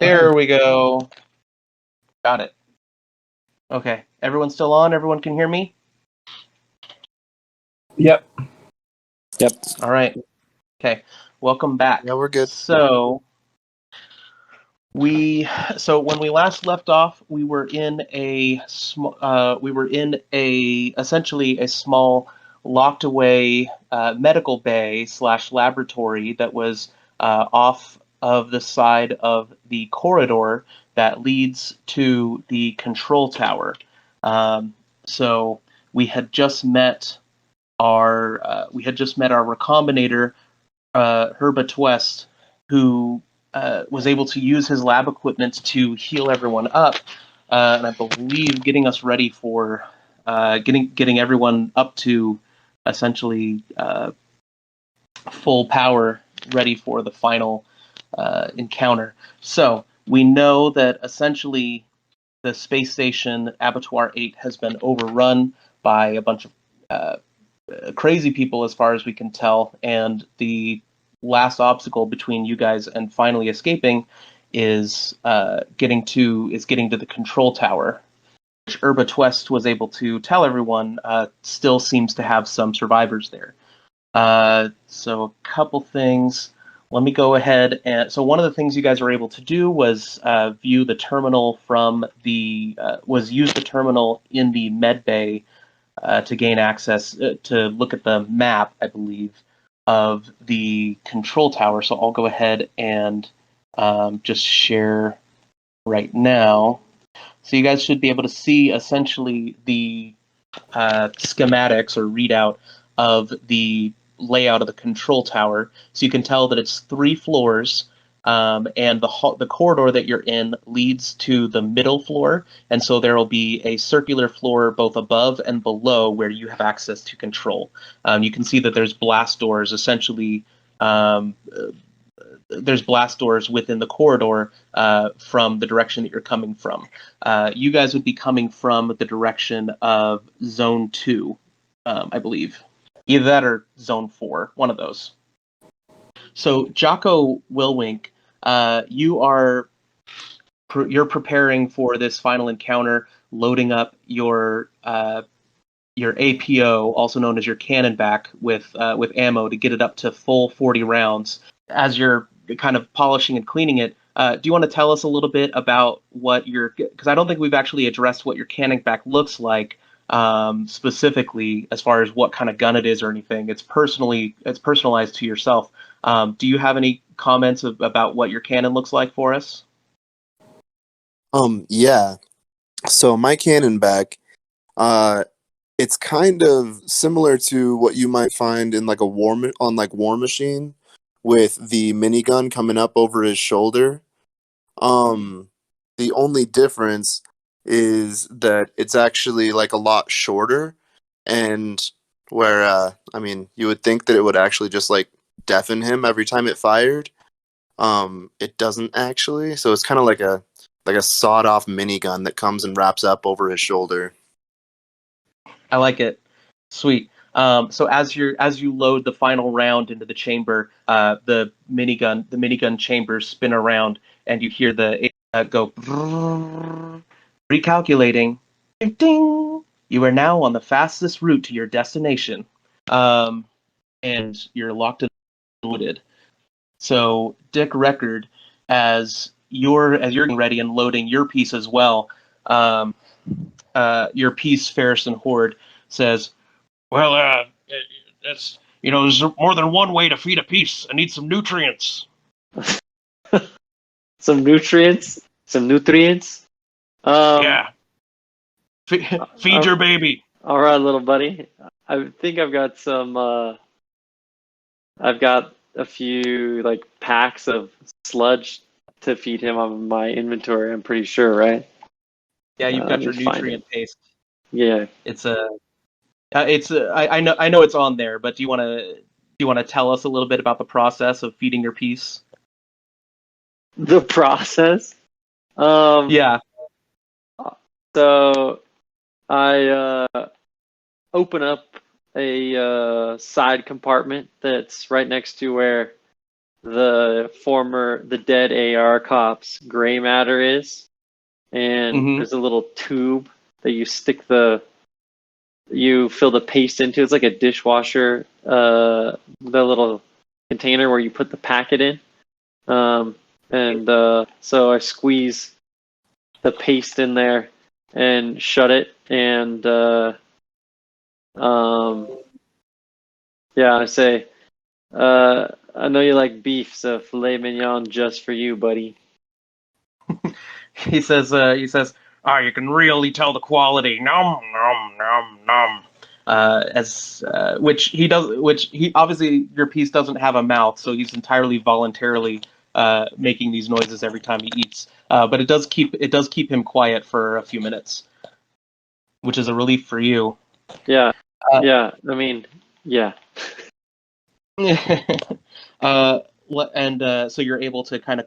There we go. Got it. Okay. Everyone still on? Everyone can hear me? Yep. All right. Okay. Welcome back. Yeah, we're good. So when we last left off, we were in essentially a small locked away medical bay / laboratory that was off of the side of the corridor that leads to the control tower. So we had just met our recombinator, Herbe Twest, who was able to use his lab equipment to heal everyone up, and I believe getting us ready for getting everyone up to essentially full power, ready for the final encounter. So we know that essentially the space station Abattoir 8 has been overrun by a bunch of crazy people, as far as we can tell, and the last obstacle between you guys and finally escaping is getting to the control tower, which Herbe Twest was able to tell everyone still seems to have some survivors there. So a couple things. Let me go ahead and so one of the things you guys were able to do was view the terminal use the terminal in the med bay to gain access to look at the map, I believe, of the control tower. So I'll go ahead and just share right now. So you guys should be able to see essentially the schematics or readout of the layout of the control tower. So you can tell that it's 3 floors, and the corridor that you're in leads to the middle floor, and so there will be a circular floor both above and below where you have access to control. You can see that there's blast doors, essentially. There's blast doors within the corridor from the direction that you're coming from. You guys would be coming from the direction of Zone 2, I believe. Either that or Zone 4, one of those. So, Jocko Willwink, you're preparing for this final encounter, loading up your APO, also known as your cannon back, with ammo to get it up to full 40 rounds. As you're kind of polishing and cleaning it, do you want to tell us a little bit about what because I don't think we've actually addressed what your cannon back looks like, specifically as far as what kind of gun it is or anything. It's personalized to yourself. Do you have any comments about what your cannon looks like for us? Yeah. So my cannon back, it's kind of similar to what you might find in like War Machine, with the minigun coming up over his shoulder. The only difference is that it's actually like a lot shorter, and where you would think that it would actually just like deafen him every time it fired. It doesn't actually, so it's kind of like a sawed-off minigun that comes and wraps up over his shoulder. I like it. Sweet. So as you load the final round into the chamber, the minigun chambers spin around, and you hear the go recalculating. Ding! You are now on the fastest route to your destination, and you're locked and loaded. So Dick Record, as you're getting ready and loading your piece as well, your piece, Ferris and Horde, says, "Well, that's there's more than one way to feed a piece. I need some nutrients." Some nutrients. Yeah. Feed your baby. All right, little buddy. I think I've got some. I've got a few like packs of sludge to feed him on my inventory. I'm pretty sure, right? Yeah, you've got your nutrient paste. Yeah, I know it's on there, but do you want to tell us a little bit about the process of feeding your piece? The process. Yeah. So I open up a side compartment that's right next to where the dead AR cop's gray matter is, and there's a little tube that you fill the paste into. It's like a dishwasher, the little container where you put the packet in. So I squeeze the paste in there and shut it. And I say, I know you like beef, so filet mignon just for you, buddy. He says, you can really tell the quality. Nom nom nom nom. Which he obviously your piece doesn't have a mouth, so he's entirely voluntarily making these noises every time he eats. But it does keep him quiet for a few minutes, which is a relief for you. Yeah, I mean, yeah. So you're able to kind of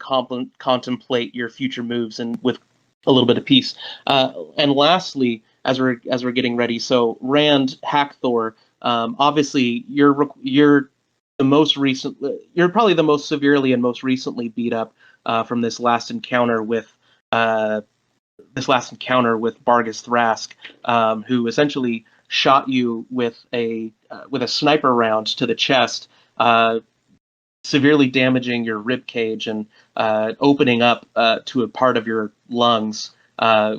contemplate your future moves and with a little bit of peace. And lastly, as we're getting ready, so Rand Hackthor, obviously you're probably the most severely and most recently beat up from this last encounter with Bargus Thrask, who essentially shot you with a sniper round to the chest, severely damaging your rib cage and opening up to a part of your lungs,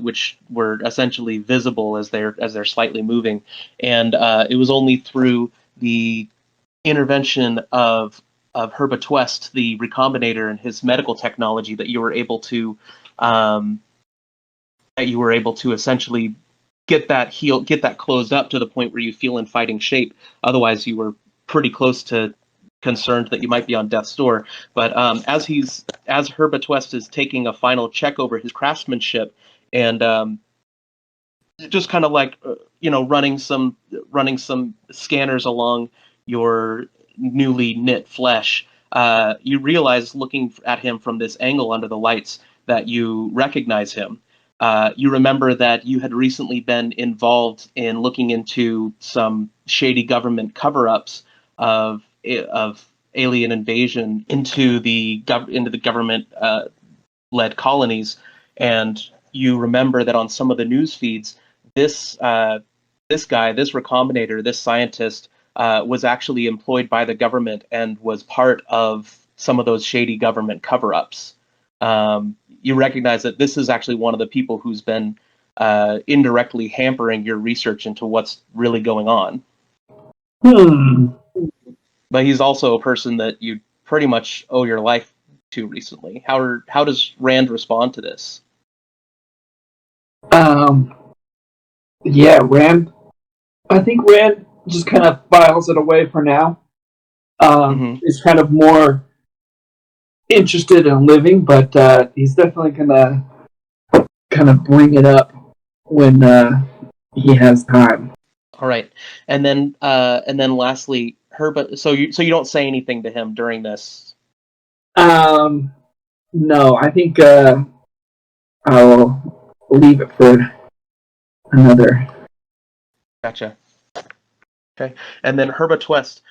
which were essentially visible as they're slightly moving. And it was only through the intervention of Herbe Twest, the recombinator, and his medical technology that you were able to essentially get that closed up to the point where you feel in fighting shape. Otherwise, you were pretty close to concerned that you might be on death's door. But as Herbe Twest is taking a final check over his craftsmanship and just kind of like running some scanners along your newly knit flesh, you realize, looking at him from this angle under the lights, that you recognize him. You remember that you had recently been involved in looking into some shady government cover-ups of alien invasion into the government led colonies, and you remember that on some of the news feeds, this recombinator, this scientist, was actually employed by the government and was part of some of those shady government cover-ups. You recognize that this is actually one of the people who's been indirectly hampering your research into what's really going on. But he's also a person that you pretty much owe your life to recently. How does Rand respond to this? Yeah, Rand. I think Rand just kind of files it away for now. Is kind of more interested in living, but he's definitely gonna kind of bring it up when he has time. All right, and then lastly, Herbe. So you don't say anything to him during this? No, I think I'll leave it for another. Gotcha. Okay, and then Herbe Twest.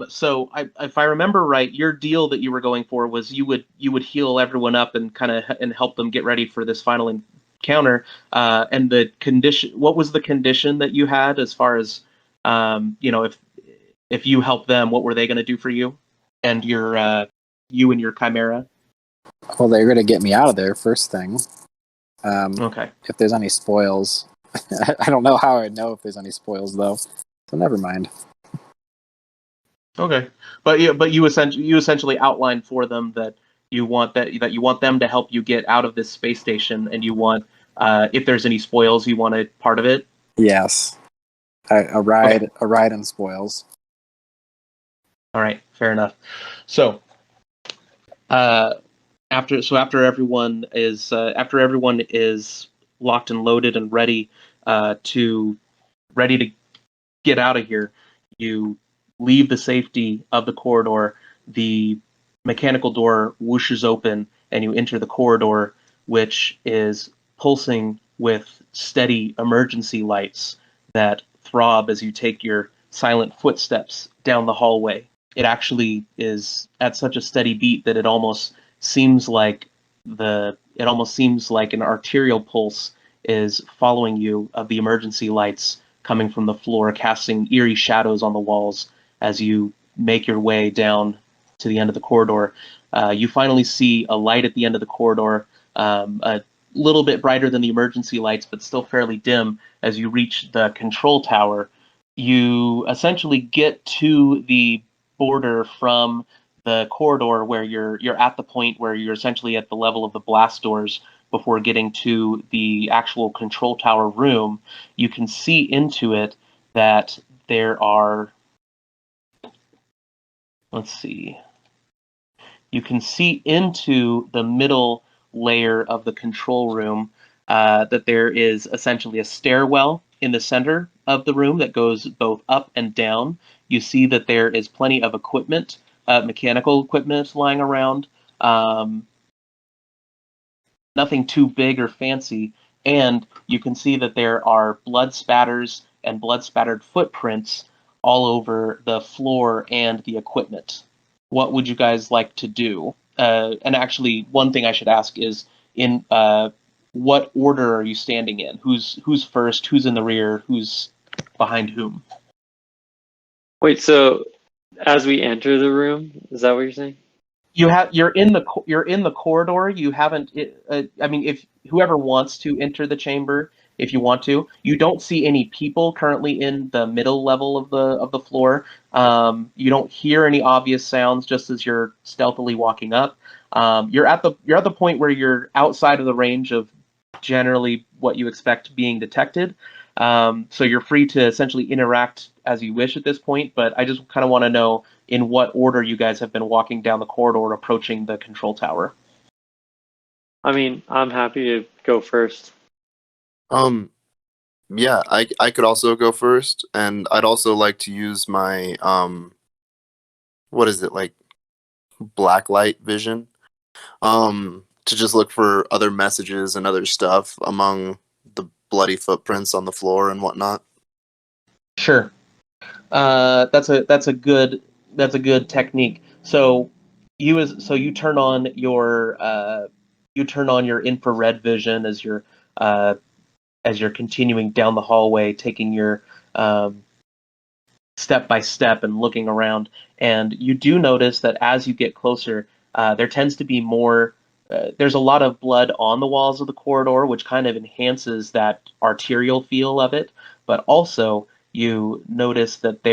So if I remember right, your deal that you were going for was you would heal everyone up and and help them get ready for this final encounter. And the condition. What was the condition that you had as far as if you help them, what were they going to do for you and your chimera? Well, they're going to get me out of there first thing. Okay. If there's any spoils, I don't know how I'd know if there's any spoils though. So never mind. Okay, but you essentially outlined for them that you want them to help you get out of this space station, and you want if there's any spoils, you want a part of it. Yes, a ride and spoils. All right, fair enough. So, after everyone is locked and loaded and ready to get out of here, you leave the safety of the corridor. The mechanical door whooshes open, and you enter the corridor, which is pulsing with steady emergency lights that throb as you take your silent footsteps down the hallway. it actually is at such a steady beat that it almost seems like an arterial pulse is following you of the emergency lights coming from the floor, casting eerie shadows on the walls as you make your way down to the end of the corridor. You finally see a light at the end of the corridor, a little bit brighter than the emergency lights, but still fairly dim as you reach the control tower. You essentially get to the border from the corridor where you're at the point where you're essentially at the level of the blast doors before getting to the actual control tower room. You can see into it that there are, let's see, you can see into the middle layer of the control room, that there is essentially a stairwell in the center of the room that goes both up and down. You see that there is plenty of equipment, mechanical equipment lying around. Nothing too big or fancy. And you can see that there are blood spatters and blood spattered footprints all over the floor and the equipment. What would you guys like to do? And actually, one thing I should ask is, in what order are you standing in? Who's first? Who's in the rear? Who's behind whom? Wait, so as we enter the room, is that what you're saying? You're in the corridor. You haven't. I mean, if whoever wants to enter the chamber, if you want to, you don't see any people currently in the middle level of the floor. You don't hear any obvious sounds just as you're stealthily walking up. You're at the point where you're outside of the range of generally what you expect being detected. So you're free to essentially interact as you wish at this point. But I just kind of want to know in what order you guys have been walking down the corridor approaching the control tower. I mean, I'm happy to go first. Yeah, I could also go first, and I'd also like to use my what is it, like blacklight vision, to just look for other messages and other stuff among the bloody footprints on the floor and whatnot. Sure. That's a good technique. So you turn on your infrared vision as you're continuing down the hallway, taking your step by step and looking around. And you do notice that as you get closer, there tends to be more. There's a lot of blood on the walls of the corridor, which kind of enhances that arterial feel of it. But also, you notice that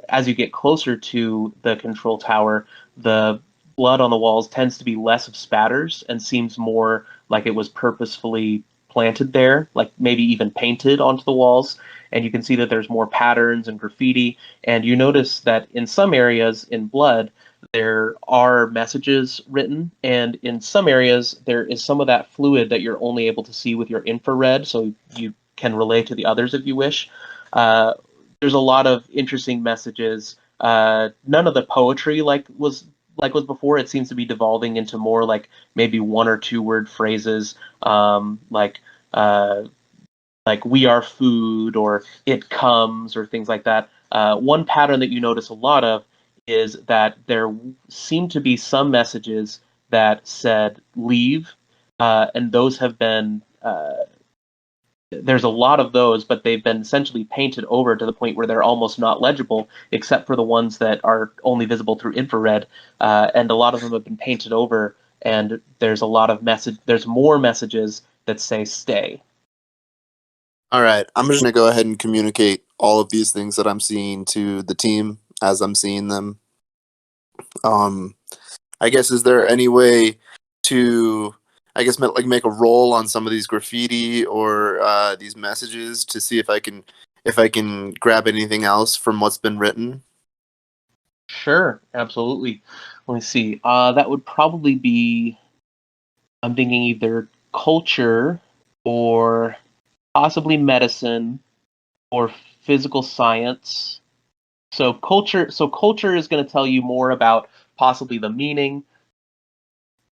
as you get closer to the control tower, the blood on the walls tends to be less of spatters and seems more like it was purposefully planted there, like maybe even painted onto the walls. And you can see that there's more patterns and graffiti. And you notice that in some areas in blood, there are messages written, and in some areas there is some of that fluid that you're only able to see with your infrared, so you can relay to the others if you wish. There's a lot of interesting messages. None of the poetry was before. It seems to be devolving into more like maybe one or two word phrases, like "we are food" or "it comes" or things like that. One pattern that you notice a lot of is that there seem to be some messages that said "leave," and those have been. There's a lot of those, but they've been essentially painted over to the point where they're almost not legible, except for the ones that are only visible through infrared. And a lot of them have been painted over, and there's a lot of There's more messages that say "stay." All right, I'm just gonna go ahead and communicate all of these things that I'm seeing to the team as I'm seeing them. I guess, is there any way to, I guess, make a roll on some of these graffiti or these messages to see if I can grab anything else from what's been written? Sure, absolutely. Let me see. That would probably be, I'm thinking either culture or possibly medicine or physical science. So culture is going to tell you more about possibly the meaning.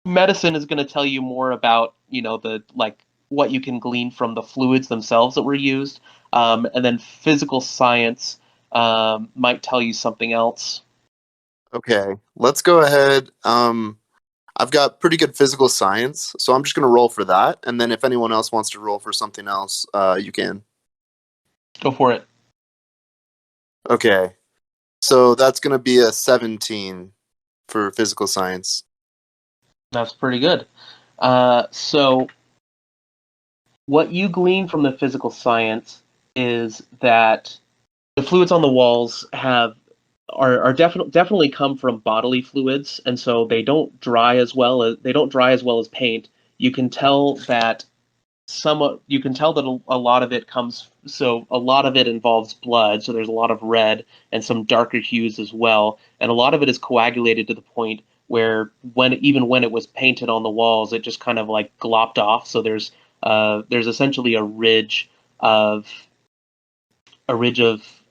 Medicine is going to tell you more about, the like what you can glean from the fluids themselves that were used. And then physical science might tell you something else. Okay, let's go ahead. I've got pretty good physical science, so I'm just going to roll for that. And then if anyone else wants to roll for something else, you can. Go for it. Okay, so that's going to be a 17 for physical science. That's pretty good. So what you glean from the physical science is that the fluids on the walls are definitely come from bodily fluids, and so they don't dry as well as paint. You can tell that a lot of it comes, so a lot of it involves blood, so there's a lot of red and some darker hues as well, and a lot of it is coagulated to the point where when it was painted on the walls, it just kind of like glopped off. So there's essentially of a ridge of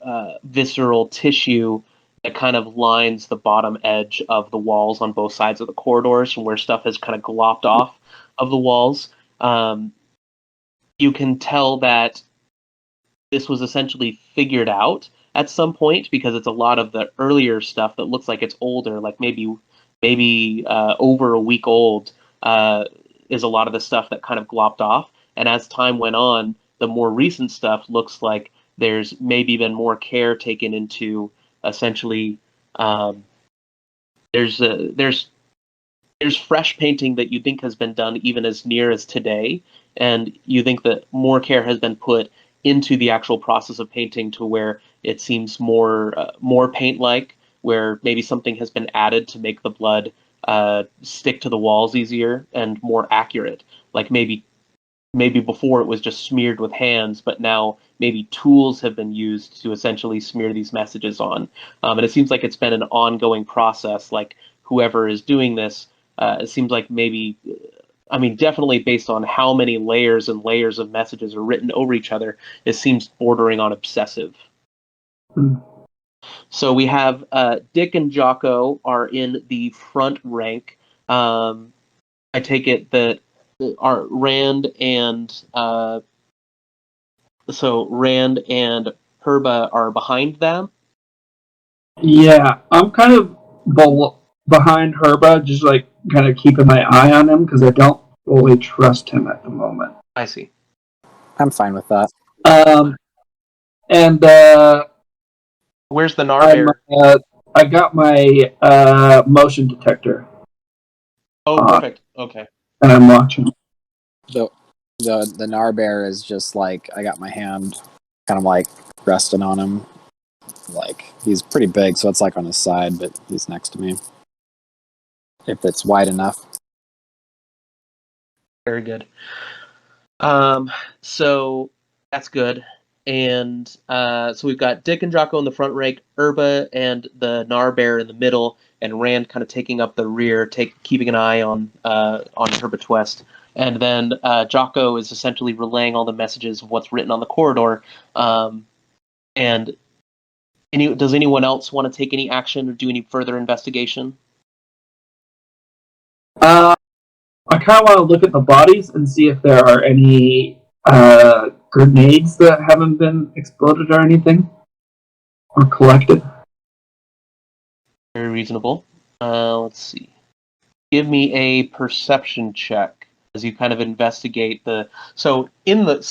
visceral tissue that kind of lines the bottom edge of the walls on both sides of the corridors, from where stuff has kind of glopped off of the walls. You can tell that this was essentially figured out at some point, because it's a lot of the earlier stuff that looks like it's older, like maybe over a week old, is a lot of the stuff that kind of glopped off. And as time went on, the more recent stuff looks like there's maybe been more care taken into essentially. There's a, there's fresh painting that you think has been done even as near as today, and you think that more care has been put into the actual process of painting to where it seems more paint-like, where maybe something has been added to make the blood stick to the walls easier and more accurate. Like maybe before it was just smeared with hands, but now maybe tools have been used to essentially smear these messages on. And it seems like it's been an ongoing process. Like whoever is doing this, it seems like definitely based on how many layers and layers of messages are written over each other, it seems bordering on obsessive. So we have Dick and Jocko are in the front rank. I take it that Rand and Herbe are behind them. Yeah, I'm kind of behind Herba, just like kind of keeping my eye on him because I don't fully trust him at the moment. I see. I'm fine with that. And where's the Narbear? I got my motion detector. Oh, perfect. Okay. And I'm watching. The Narbear is just like, I got my hand kind of like resting on him. Like, he's pretty big, so it's like on his side, but he's next to me. If it's wide enough. Very good. So that's good. And so we've got Dick and Jocko in the front rank, Herbe and the Narbear in the middle, and Rand kind of taking up the rear, keeping an eye on Herbe Twest. And then Jocko is essentially relaying all the messages of what's written on the corridor. And does anyone else want to take any action or do any further investigation? I kind of want to look at the bodies and see if there are any grenades that haven't been exploded or anything, or collected. Very reasonable. Let's see. Give me a perception check as you kind of investigate So that's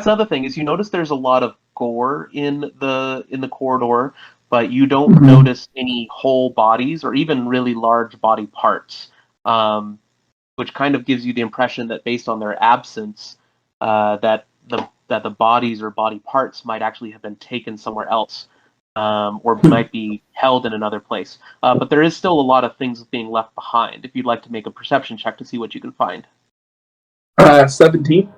another thing is you notice there's a lot of gore in the corridor, but you don't notice any whole bodies or even really large body parts, which kind of gives you the impression that based on their absence, that the bodies or body parts might actually have been taken somewhere else. Or might be held in another place. But there is still a lot of things being left behind, if you'd like to make a perception check to see what you can find. 17.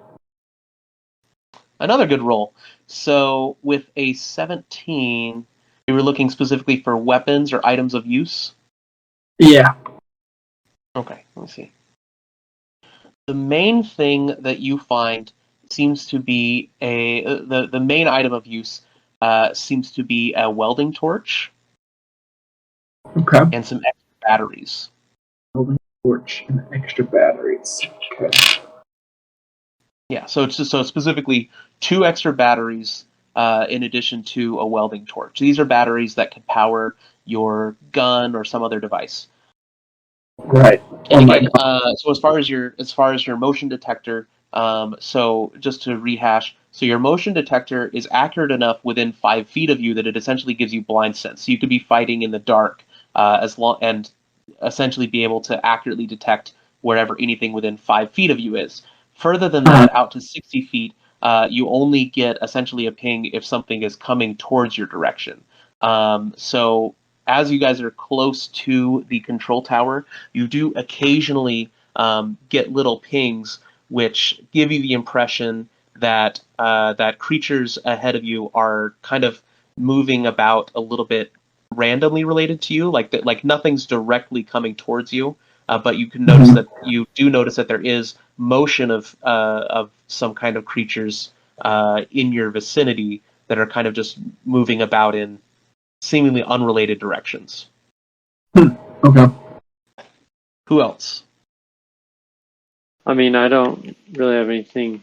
Another good roll. So with a 17, you were looking specifically for weapons or items of use? Yeah. Okay, let me see. The main thing that you find seems to be the main item of use seems to be a welding torch. Okay. And some extra batteries. Welding torch and extra batteries. Okay. Yeah, so specifically 2 extra batteries, in addition to a welding torch. These are batteries that can power your gun or some other device. Right. And Oh my again, god. so as far as your motion detector, so just to rehash, so your motion detector is accurate enough within 5 feet of you that it essentially gives you blind sense. So you could be fighting in the dark as long and essentially be able to accurately detect wherever anything within 5 feet of you is. Further than that, out to 60 feet, you only get essentially a ping if something is coming towards your direction. So as you guys are close to the control tower, you do occasionally get little pings, which give you the impression that that creatures ahead of you are kind of moving about a little bit randomly related to you, like that, like nothing's directly coming towards you, but you can notice that there is motion of some kind of creatures in your vicinity that are kind of just moving about in seemingly unrelated directions. Okay. Who else? I mean, I don't really have anything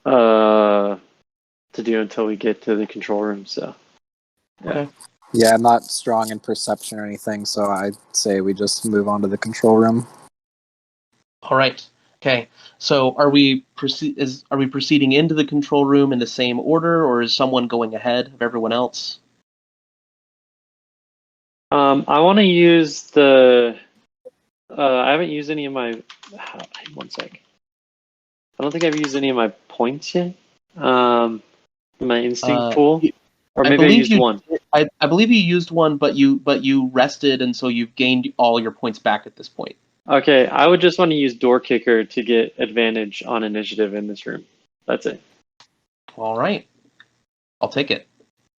to do until we get to the control room, so. Yeah. Okay. Yeah, I'm not strong in perception or anything, so I'd say we just move on to the control room. All right. Okay. So are we proceeding into the control room in the same order, or is someone going ahead of everyone else? I want to use the. I haven't used any of my. One sec. I don't think I've used any of my points yet. My instinct pool, or maybe I used one. I believe you used one, but you rested, and so you've gained all your points back at this point. Okay, I would just want to use door kicker to get advantage on initiative in this room. That's it. All right. I'll take it.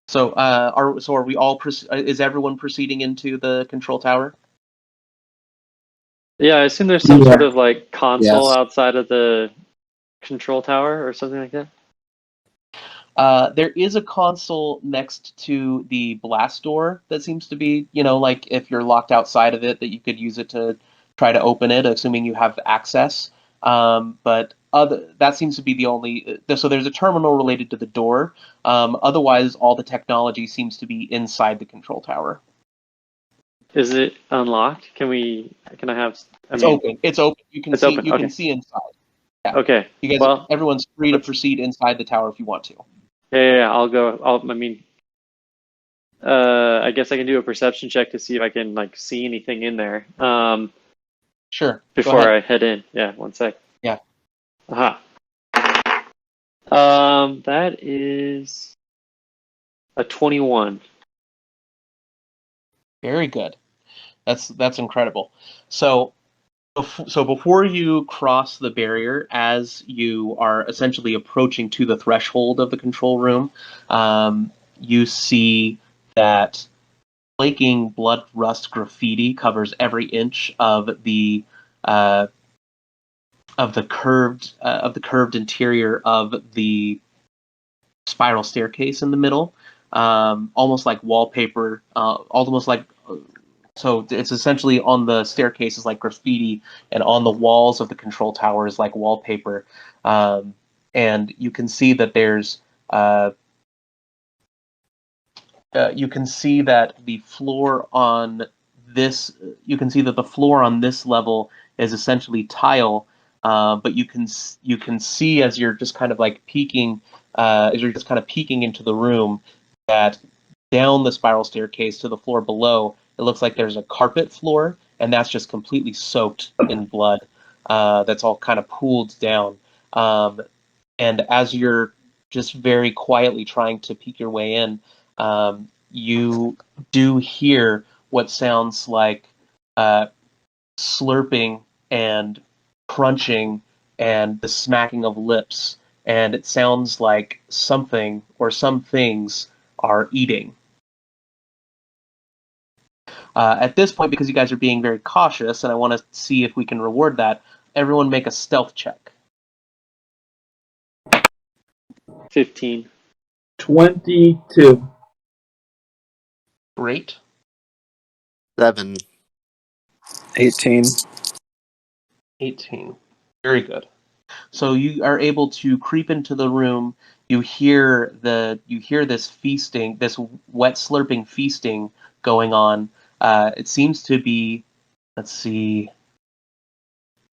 So are we all? Is everyone proceeding into the control tower? Yeah, I assume there's some Yeah. sort of like console Yes. outside of the control tower or something like that. There is a console next to the blast door that seems to be, like if you're locked outside of it, that you could use it to try to open it, assuming you have access. But that seems to be the only. So there's a terminal related to the door. Otherwise, all the technology seems to be inside the control tower. Is it unlocked? Can I have? It's open. It's open. You can It's see. open. You Okay. can see inside. Yeah. Okay. You guys. Well, Everyone's free to proceed inside the tower if you want to. yeah. I'll go. I guess I can do a perception check to see if I can like see anything in there. Sure. Before I head in. Yeah. One sec. Yeah. Aha. That is a 21. Very good. That's incredible. So before you cross the barrier, as you are essentially approaching to the threshold of the control room, you see that flaking blood rust graffiti covers every inch of the curved interior of the spiral staircase in the middle, almost like wallpaper, almost like. So it's essentially on the staircase is like graffiti, and on the walls of the control tower is like wallpaper, and you can see that there's you can see that the floor on this level is essentially tile, but you can see as you're just kind of like peeking into the room that down the spiral staircase to the floor below, it looks like there's a carpet floor, and that's just completely soaked in blood. That's all kind of pooled down. And as you're just very quietly trying to peek your way in, you do hear what sounds like slurping and crunching and the smacking of lips, and it sounds like something or some things are eating. At this point, because you guys are being very cautious, and I want to see if we can reward that, everyone make a stealth check. 15. 22. Great. 7. 18. 18. Very good. So you are able to creep into the room. You hear this feasting, this wet slurping feasting going on. It seems to be, let's see,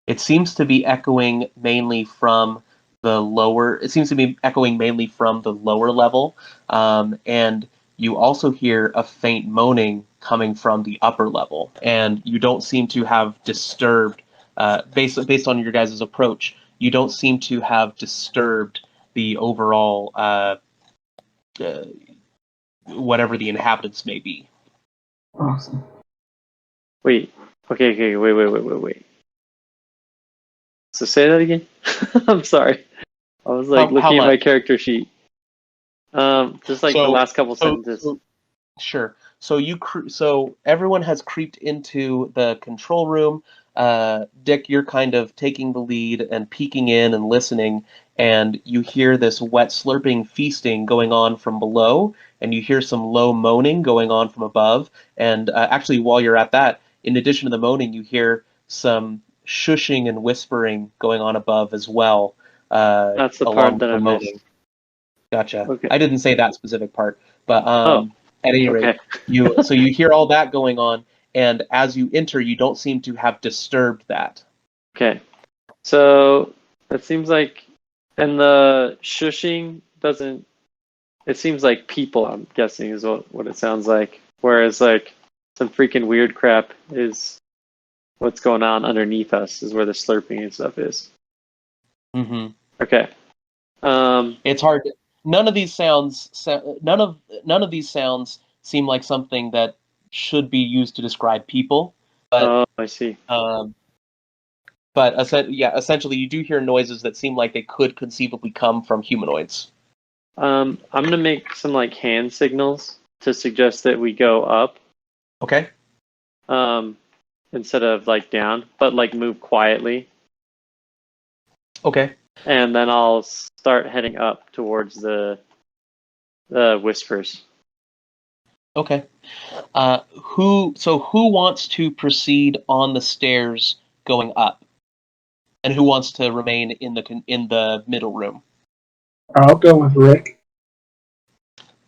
it seems to be echoing mainly from the lower. It seems to be echoing mainly from the lower level, and you also hear a faint moaning coming from the upper level. And you don't seem to have disturbed, based on your guys' approach. You don't seem to have disturbed the overall uh, whatever the inhabitants may be. Awesome. Wait. Okay. Wait. So say that again. I'm sorry. I was like How looking at my much? character sheet. Just like the last couple sentences. Sure. So everyone has creeped into the control room. Dick, you're kind of taking the lead and peeking in and listening, and you hear this wet slurping feasting going on from below, and you hear some low moaning going on from above. And actually, while you're at that, in addition to the moaning, you hear some shushing and whispering going on above as well, That's the along part with that the I missed. moaning. Gotcha. Okay. I didn't say that specific part, but Oh, at any rate, okay. you hear all that going on, and as you enter, you don't seem to have disturbed that. Okay. So it seems like, and the shushing doesn't. It seems like people. I'm guessing is what it sounds like. Whereas like some freaking weird crap is what's going on underneath us. Is where the slurping and stuff is. Mm-hmm. Okay. It's hard. None of these sounds. None of these sounds seem like something that should be used to describe people. But Oh, I see. essentially, you do hear noises that seem like they could conceivably come from humanoids. I'm gonna make some like hand signals to suggest that we go up. Okay. Instead of like down, but like move quietly. Okay. And then I'll start heading up towards the whispers. Okay. Who wants to proceed on the stairs going up, and who wants to remain in the middle room? I'll go with Rick.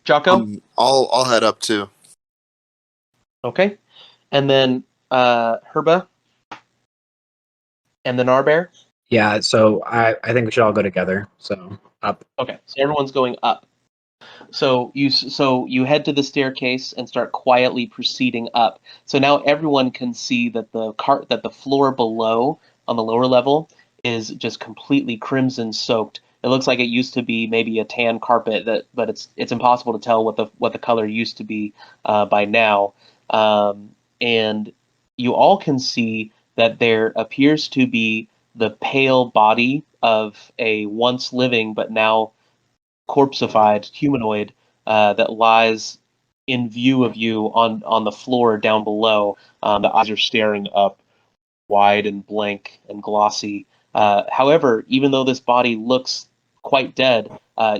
Jocko. I'll head up too. Okay. And then Herbe, and then Arbear. Yeah, so I think we should all go together. So up. Okay. So everyone's going up. So you head to the staircase and start quietly proceeding up. So now everyone can see that the floor below on the lower level is just completely crimson soaked. It looks like it used to be maybe a tan carpet, but it's impossible to tell what the color used to be by now. And you all can see that there appears to be the pale body of a once living but now corpseified humanoid that lies in view of you on the floor down below. The eyes are staring up, wide and blank and glossy. However, even though this body looks quite dead,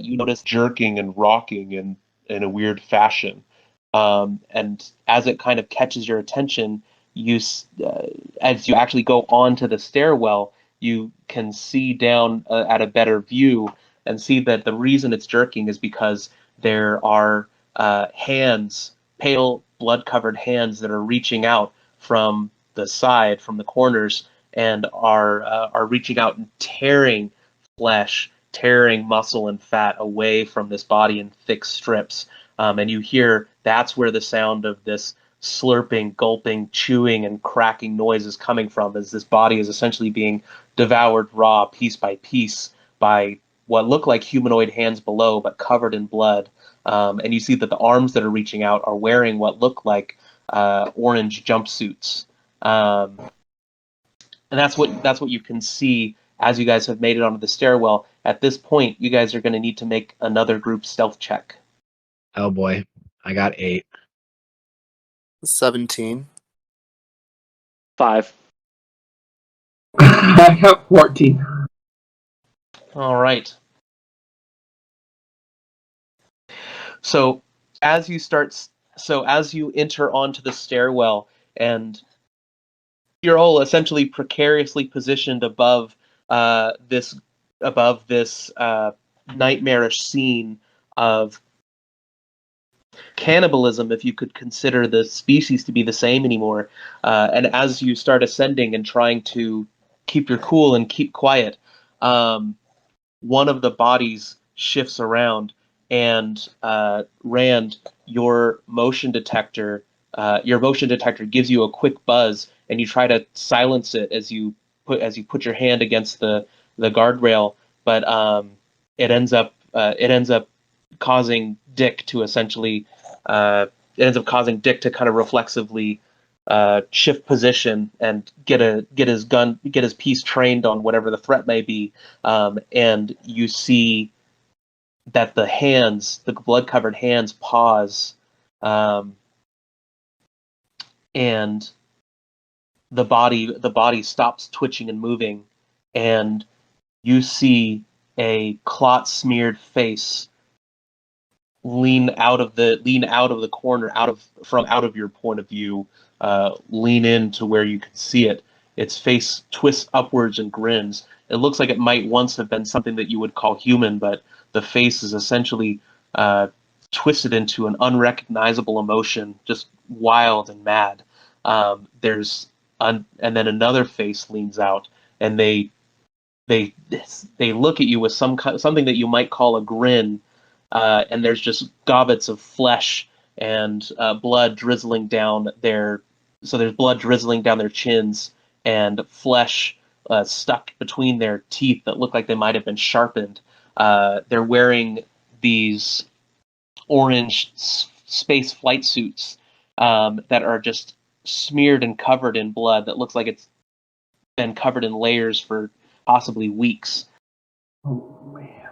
you notice jerking and rocking in a weird fashion. And as it kind of catches your attention, as you actually go onto the stairwell, you can see down at a better view and see that the reason it's jerking is because there are hands, pale, blood-covered hands that are reaching out from the side, from the corners, and are reaching out and tearing flesh, tearing muscle and fat away from this body in thick strips. And you hear that's where the sound of this slurping, gulping, chewing, and cracking noise is coming from, as this body is essentially being devoured raw, piece by piece, by what look like humanoid hands below, but covered in blood. And you see that the arms that are reaching out are wearing what look like orange jumpsuits. And that's what you can see as you guys have made it onto the stairwell. At this point, you guys are going to need to make another group stealth check. Oh boy, I got 8. 17. 5. I got 14. All right. So as you enter onto the stairwell, and you're all essentially precariously positioned above this nightmarish scene of cannibalism, if you could consider the species to be the same anymore. And as you start ascending and trying to keep your cool and keep quiet, one of the bodies shifts around, and Rand, your motion detector gives you a quick buzz, and you try to silence it as you put your hand against the guardrail, but it ends up causing Dick to essentially kind of reflexively shift position and get his piece trained on whatever the threat may be, and you see that the blood-covered hands pause, and the body stops twitching and moving, and you see a clot-smeared face lean out of the corner, out of your point of view, lean in to where you can see it. Its face twists upwards and grins. It looks like it might once have been something that you would call human, but the face is essentially twisted into an unrecognizable emotion, just wild and mad. And then another face leans out, and they look at you with something that you might call a grin, and there's just gobbets of flesh and blood drizzling down their. So there's blood drizzling down their chins and flesh stuck between their teeth that look like they might have been sharpened. They're wearing these orange space flight suits that are just smeared and covered in blood that looks like it's been covered in layers for possibly weeks. Oh man,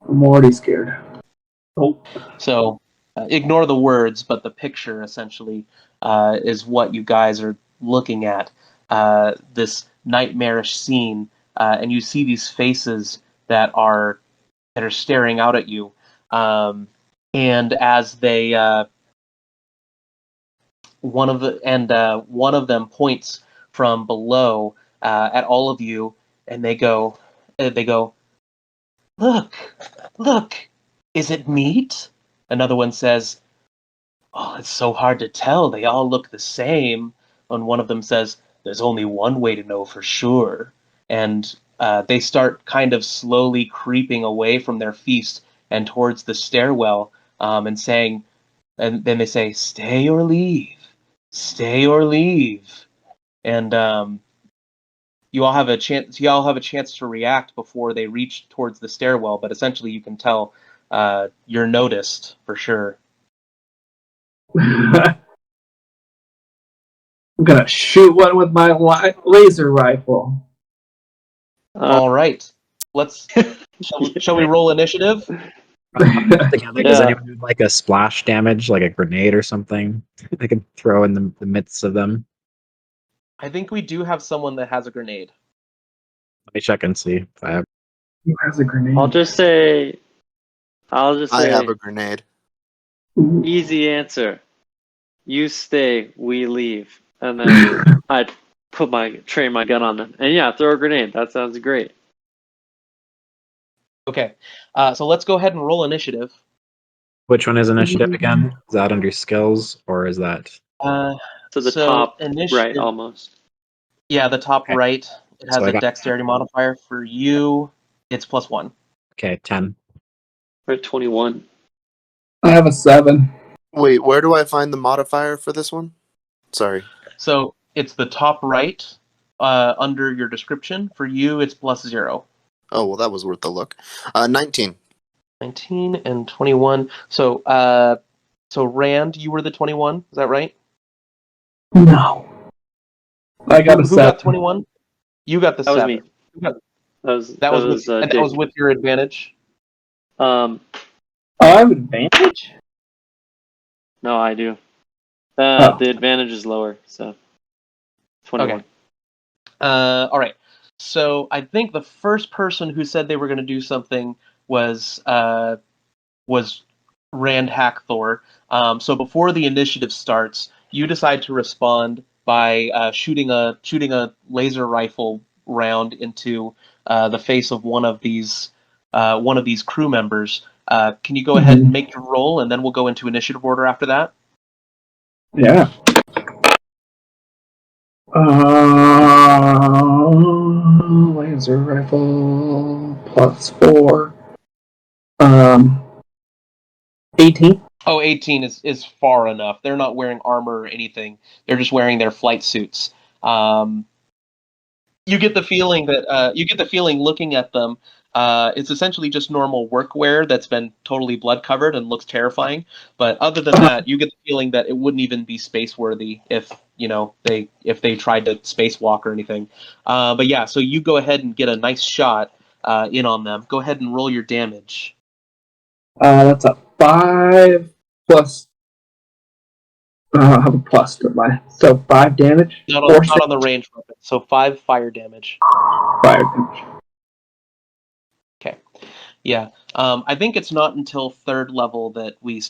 I'm already scared. Oh, so ignore the words, but the picture essentially is what you guys are looking at. This nightmarish scene, and you see these faces that are staring out at you, and as they one of them points from below at all of you, and they go, look, is it meat? Another one says, oh, it's so hard to tell. They all look the same. And one of them says, there's only one way to know for sure. And they start kind of slowly creeping away from their feast and towards the stairwell, and then they say, stay or leave. Stay or leave. And you all have a chance to react before they reach towards the stairwell, but essentially you can tell you're noticed for sure. I'm gonna shoot one with my laser rifle. All right, shall we roll initiative? Together, does anyone have like a splash damage, like a grenade or something they can throw in the midst of them? I think we do have someone that has a grenade. Let me check and see if I have. Who has a grenade? I'll just say I have a grenade. easy answer. You stay, we leave. And then I train my gun on them. And yeah, throw a grenade. That sounds great. Okay, so let's go ahead and roll initiative. Which one is initiative again? Is that under skills, or is that? To the top initiative, right, almost. Yeah, the top Okay. right. It has So I a got- dexterity modifier. For you, it's +1. Okay, 10. We're at 21. I have a 7. Wait, where do I find the modifier for this one? Sorry. So it's the top right under your description. For you, it's +0. Oh, well, that was worth a look. 19. 19 and 21. So Rand, you were the 21. Is that right? No. I got a Who 7. got 21? You got the That was 7. me. That That was with your advantage. Um, Oh, I have advantage? no, I do. Oh. The advantage is lower, so 21. Okay. All right. So I think the first person who said they were going to do something was Rand Hackthor. So before the initiative starts, you decide to respond by shooting a laser rifle round into the face of one of these crew members. Can you go ahead and make your roll, and then we'll go into initiative order after that? Yeah. Laser rifle +4. 18. Oh, 18 is far enough. They're not wearing armor or anything. They're just wearing their flight suits. You get the feeling looking at them, it's essentially just normal workwear that's been totally blood covered and looks terrifying. But other than that, you get the feeling that it wouldn't even be space worthy if they tried to spacewalk or anything. But yeah, so you go ahead and get a nice shot in on them. Go ahead and roll your damage. That's a 5 plus. I have a plus to my, so 5 damage. Not on the range weapon. So 5 fire damage. Fire damage. Okay. Yeah. I think it's not until 3rd level that you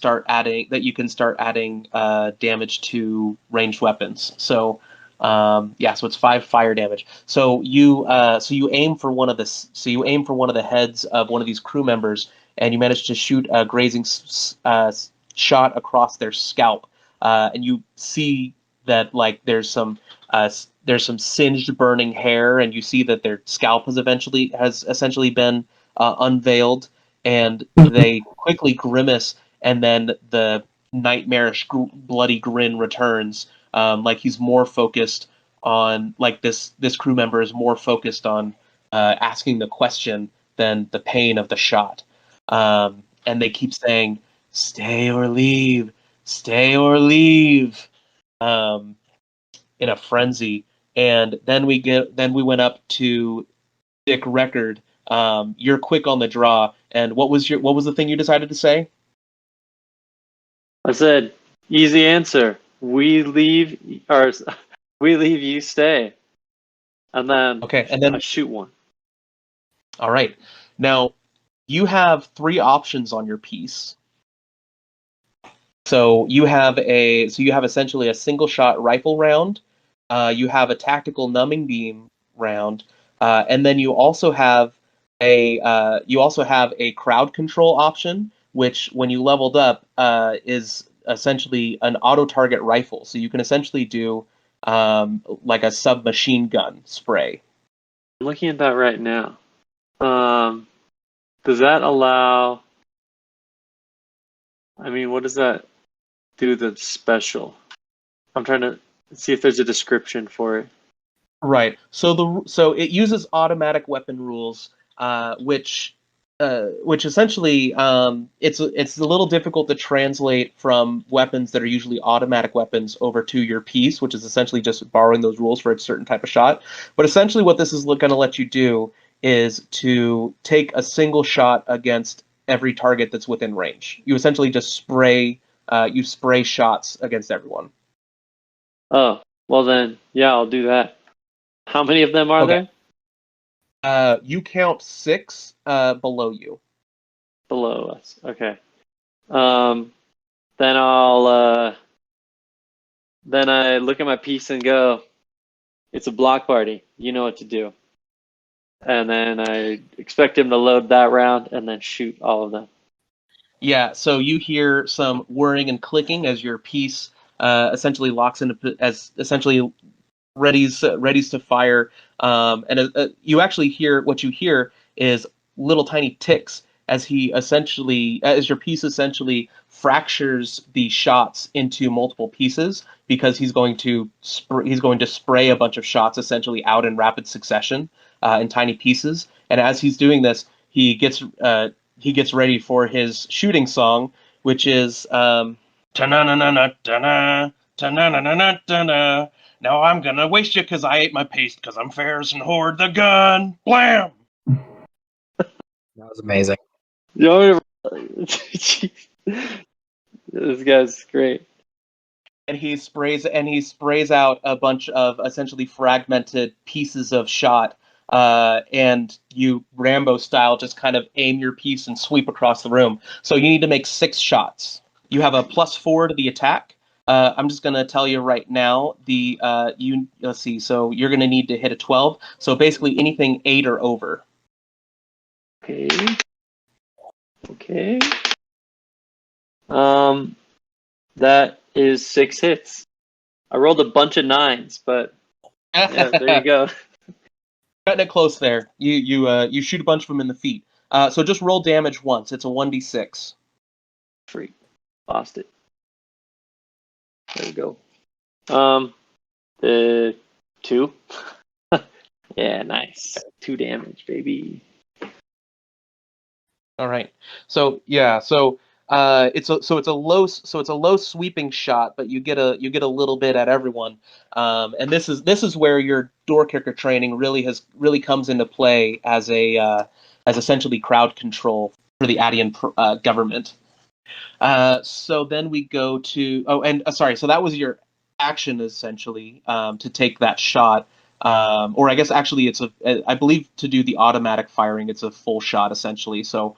can start adding damage to ranged weapons. So so it's 5 fire damage. So you aim for one of the heads of one of these crew members, and you manage to shoot a grazing shot across their scalp. And you see that there's some singed, burning hair, and you see that their scalp has essentially been unveiled, and they quickly grimace, and then the nightmarish, bloody grin returns. He's more focused on this crew member is more focused on asking the question than the pain of the shot. And they keep saying, "Stay or leave. Stay or leave," in a frenzy. And then we went up to Dick Record. You're quick on the draw. And what was the thing you decided to say? I said, easy answer. We leave, you stay. And then I shoot one. All right. Now, you have 3 options on your piece. So you have essentially a single shot rifle round. You have a tactical numbing beam round, and then you also have a crowd control option, which when you leveled up is essentially an auto target rifle. So you can essentially do like a submachine gun spray. I'm looking at that right now. Does that allow? I mean, what does that do? The special. I'm trying to see if there's a description for it. Right. So it uses automatic weapon rules, which essentially it's a little difficult to translate from weapons that are usually automatic weapons over to your piece, which is essentially just borrowing those rules for a certain type of shot. But essentially, what this is going to let you do is to take a single shot against every target that's within range. You essentially just spray shots against everyone. Oh, well then, yeah, I'll do that. How many of them are there? You count 6 below you. Below us. Okay. Then I'll then I look at my piece and go, it's a block party. You know what to do. And then I expect him to load that round and then shoot all of them. Yeah, so you hear some whirring and clicking as your piece essentially locks into essentially readies to fire, and you actually hear what you hear is little tiny ticks as your piece essentially fractures the shots into multiple pieces, because he's going to spray a bunch of shots essentially out in rapid succession in tiny pieces. And as he's doing this, he gets ready for his shooting song, which is ta-na-na-na-na-ta-na, ta-na-na-na-na-ta-na. Now I'm gonna waste you because I ate my paste because I'm Ferris and hoard the gun. Blam! That was amazing. This guy's great. And he sprays out a bunch of essentially fragmented pieces of shot, and you Rambo style just kind of aim your piece and sweep across the room. So you need to make 6 shots. You have a +4 to the attack. I'm just gonna tell you right now. Let's see. So you're gonna need to hit a 12. So basically anything 8 or over. Okay. Okay. That is 6 hits. I rolled a bunch of 9s, but yeah, there you go. Cutting it close there. You shoot a bunch of them in the feet. So just roll damage once. It's a 1d6. Freak. Lost it. There we go. 2. Yeah, nice. 2 damage, baby. All right. So yeah. So it's a low sweeping shot, but you get a little bit at everyone. And this is where your door kicker training really comes into play as as essentially crowd control for the Adian government. So then we go to sorry. So that was your action essentially to take that shot. Or I guess actually I believe to do the automatic firing, it's a full shot essentially. So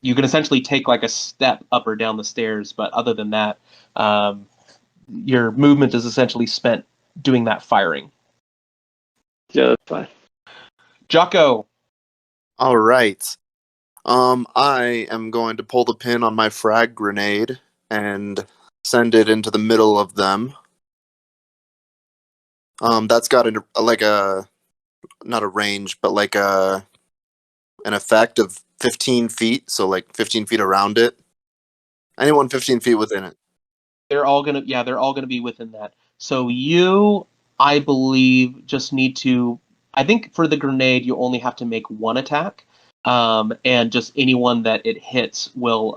you can essentially take like a step up or down the stairs, but other than that, your movement is essentially spent doing that firing. Yeah, that's fine. Jocko. All right. I am going to pull the pin on my frag grenade and send it into the middle of them. That's got not a range, but like an effect of 15 feet, so like 15 feet around it. Anyone 15 feet within it. They're all gonna be within that. So you, I believe, just need to. I think for the grenade, you only have to make one attack, and just anyone that it hits will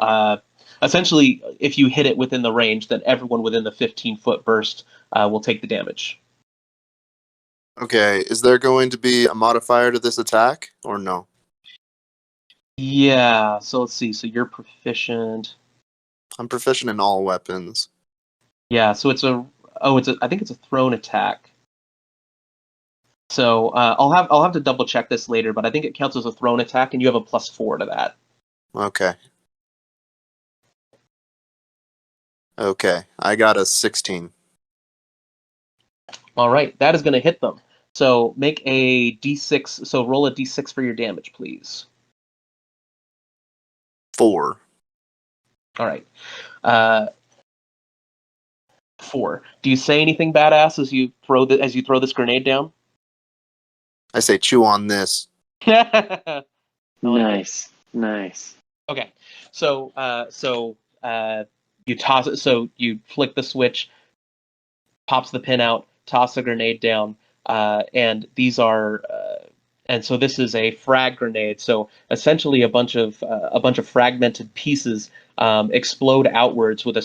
essentially, if you hit it within the range, then everyone within the 15-foot burst will take the damage. Okay, is there going to be a modifier to this attack, or no? Yeah. So let's see. So you're proficient. I'm proficient in all weapons. Yeah. So I think it's a thrown attack. So I'll have to double check this later, but I think it counts as a thrown attack, and you have a +4 to that. Okay. Okay, I got a 16. All right, that is going to hit them. So make a d6. So roll a d6 for your damage, please. 4. All right. 4. Do you say anything badass as you throw this grenade down? I say chew on this. Nice. Nice. Okay. So you toss it. So you flick the switch, pops the pin out, toss the grenade down, and these are. And so this is a frag grenade. So essentially, a bunch of fragmented pieces explode outwards with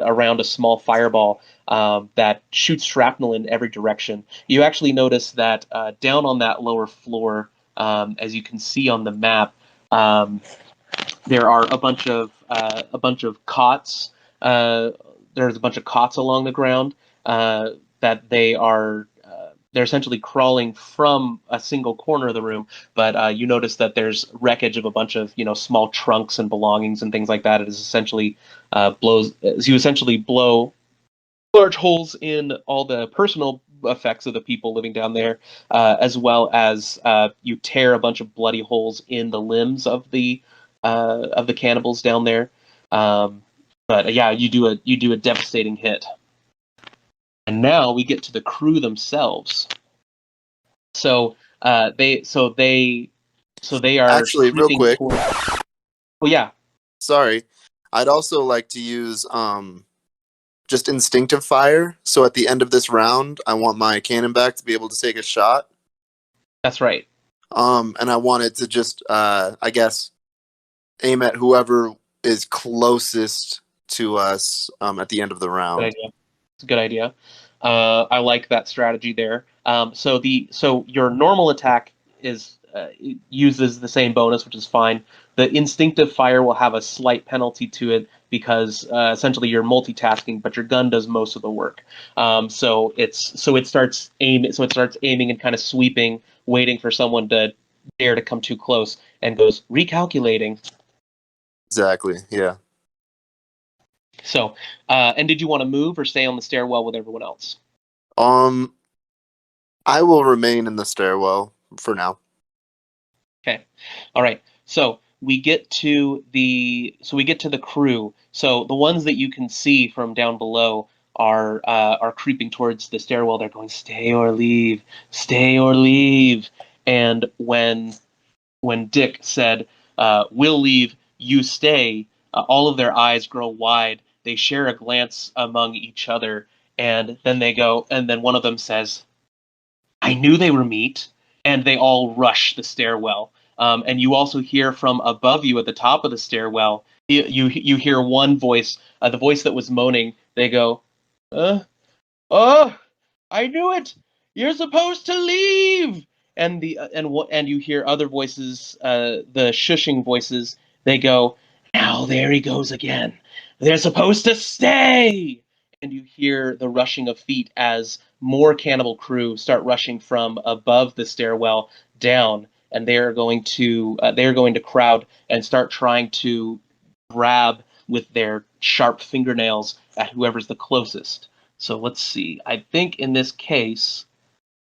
around a small fireball that shoots shrapnel in every direction. You actually notice that down on that lower floor, as you can see on the map, there are a bunch of cots. There's a bunch of cots along the ground that they're essentially crawling from a single corner of the room, but you notice that there's wreckage of a bunch of small trunks and belongings and things like that. It is essentially blow large holes in all the personal effects of the people living down there, as well as you tear a bunch of bloody holes in the limbs of the cannibals down there. But yeah, you do a devastating hit. And now we get to the crew themselves. So they are Actually, real quick. Oh yeah. Sorry. I'd also like to use just instinctive fire. So at the end of this round, I want my cannon back to be able to take a shot. That's right. And I want it to just I guess aim at whoever is closest to us at the end of the round. Good idea. It's a good idea. I like that strategy there. So your normal attack uses the same bonus, which is fine. The instinctive fire will have a slight penalty to it because essentially you're multitasking, but your gun does most of the work. So it starts aiming and kind of sweeping, waiting for someone to dare to come too close, and goes recalculating. Exactly. Yeah. So, and did you want to move or stay on the stairwell with everyone else? I will remain in the stairwell for now. Okay. All right. So we get to the crew. So the ones that you can see from down below are creeping towards the stairwell. They're going, stay or leave, stay or leave. And when Dick said, we'll leave, you stay, all of their eyes grow wide. They share a glance among each other, and then one of them says, I knew they were meat, and they all rush the stairwell. And you also hear from above you at the top of the stairwell, you hear one voice, the voice that was moaning. They go, oh, I knew it. You're supposed to leave. And you hear other voices, the shushing voices. They go, now there he goes again. They're supposed to stay. And you hear the rushing of feet as more cannibal crew start rushing from above the stairwell down, and they're going to crowd and start trying to grab with their sharp fingernails at whoever's the closest. So let's see. I think in this case,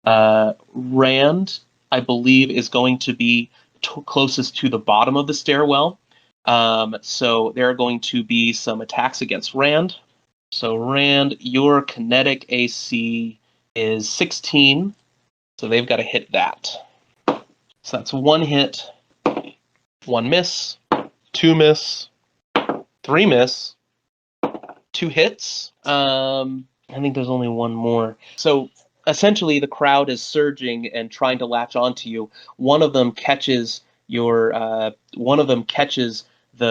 Rand, I believe, is going to be closest to the bottom of the stairwell. So there are going to be some attacks against Rand. So Rand, your kinetic AC is 16, so they've got to hit that. So that's one hit, one miss, two miss, three miss, two hits. I think there's only one more. So essentially, the crowd is surging and trying to latch onto you. One of them catches the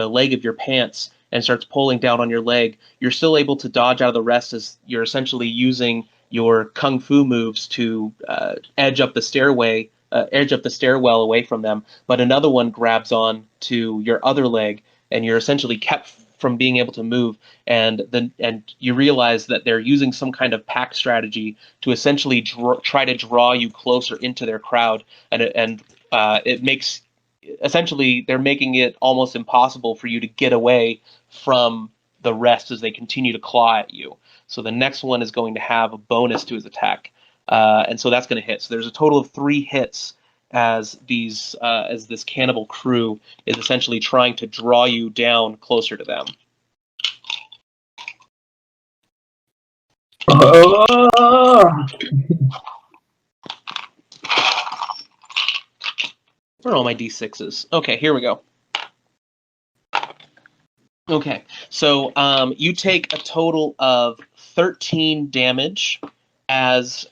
leg of your pants and starts pulling down on your leg. You're still able to dodge out of the rest as you're essentially using your kung fu moves to edge up the stairwell away from them. But another one grabs on to your other leg, and you're essentially kept from being able to move. And you realize that they're using some kind of pack strategy to essentially try to draw you closer into their crowd, and it makes essentially they're making it almost impossible for you to get away from the rest as they continue to claw at you. So the next one is going to have a bonus to his attack, and so that's going to hit. So there's a total of 3 hits as this cannibal crew is essentially trying to draw you down closer to them. Where are all my d6s? Okay, here we go. Okay, so you take a total of 13 damage as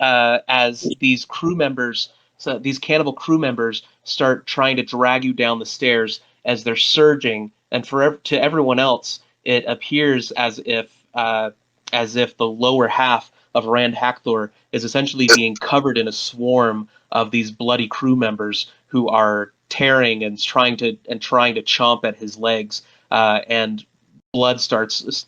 these crew members, so these cannibal crew members, start trying to drag you down the stairs as they're surging, and to everyone else, it appears as if the lower half of Rand Hackthor is essentially being covered in a swarm of these bloody crew members who are tearing and trying to chomp at his legs, and blood starts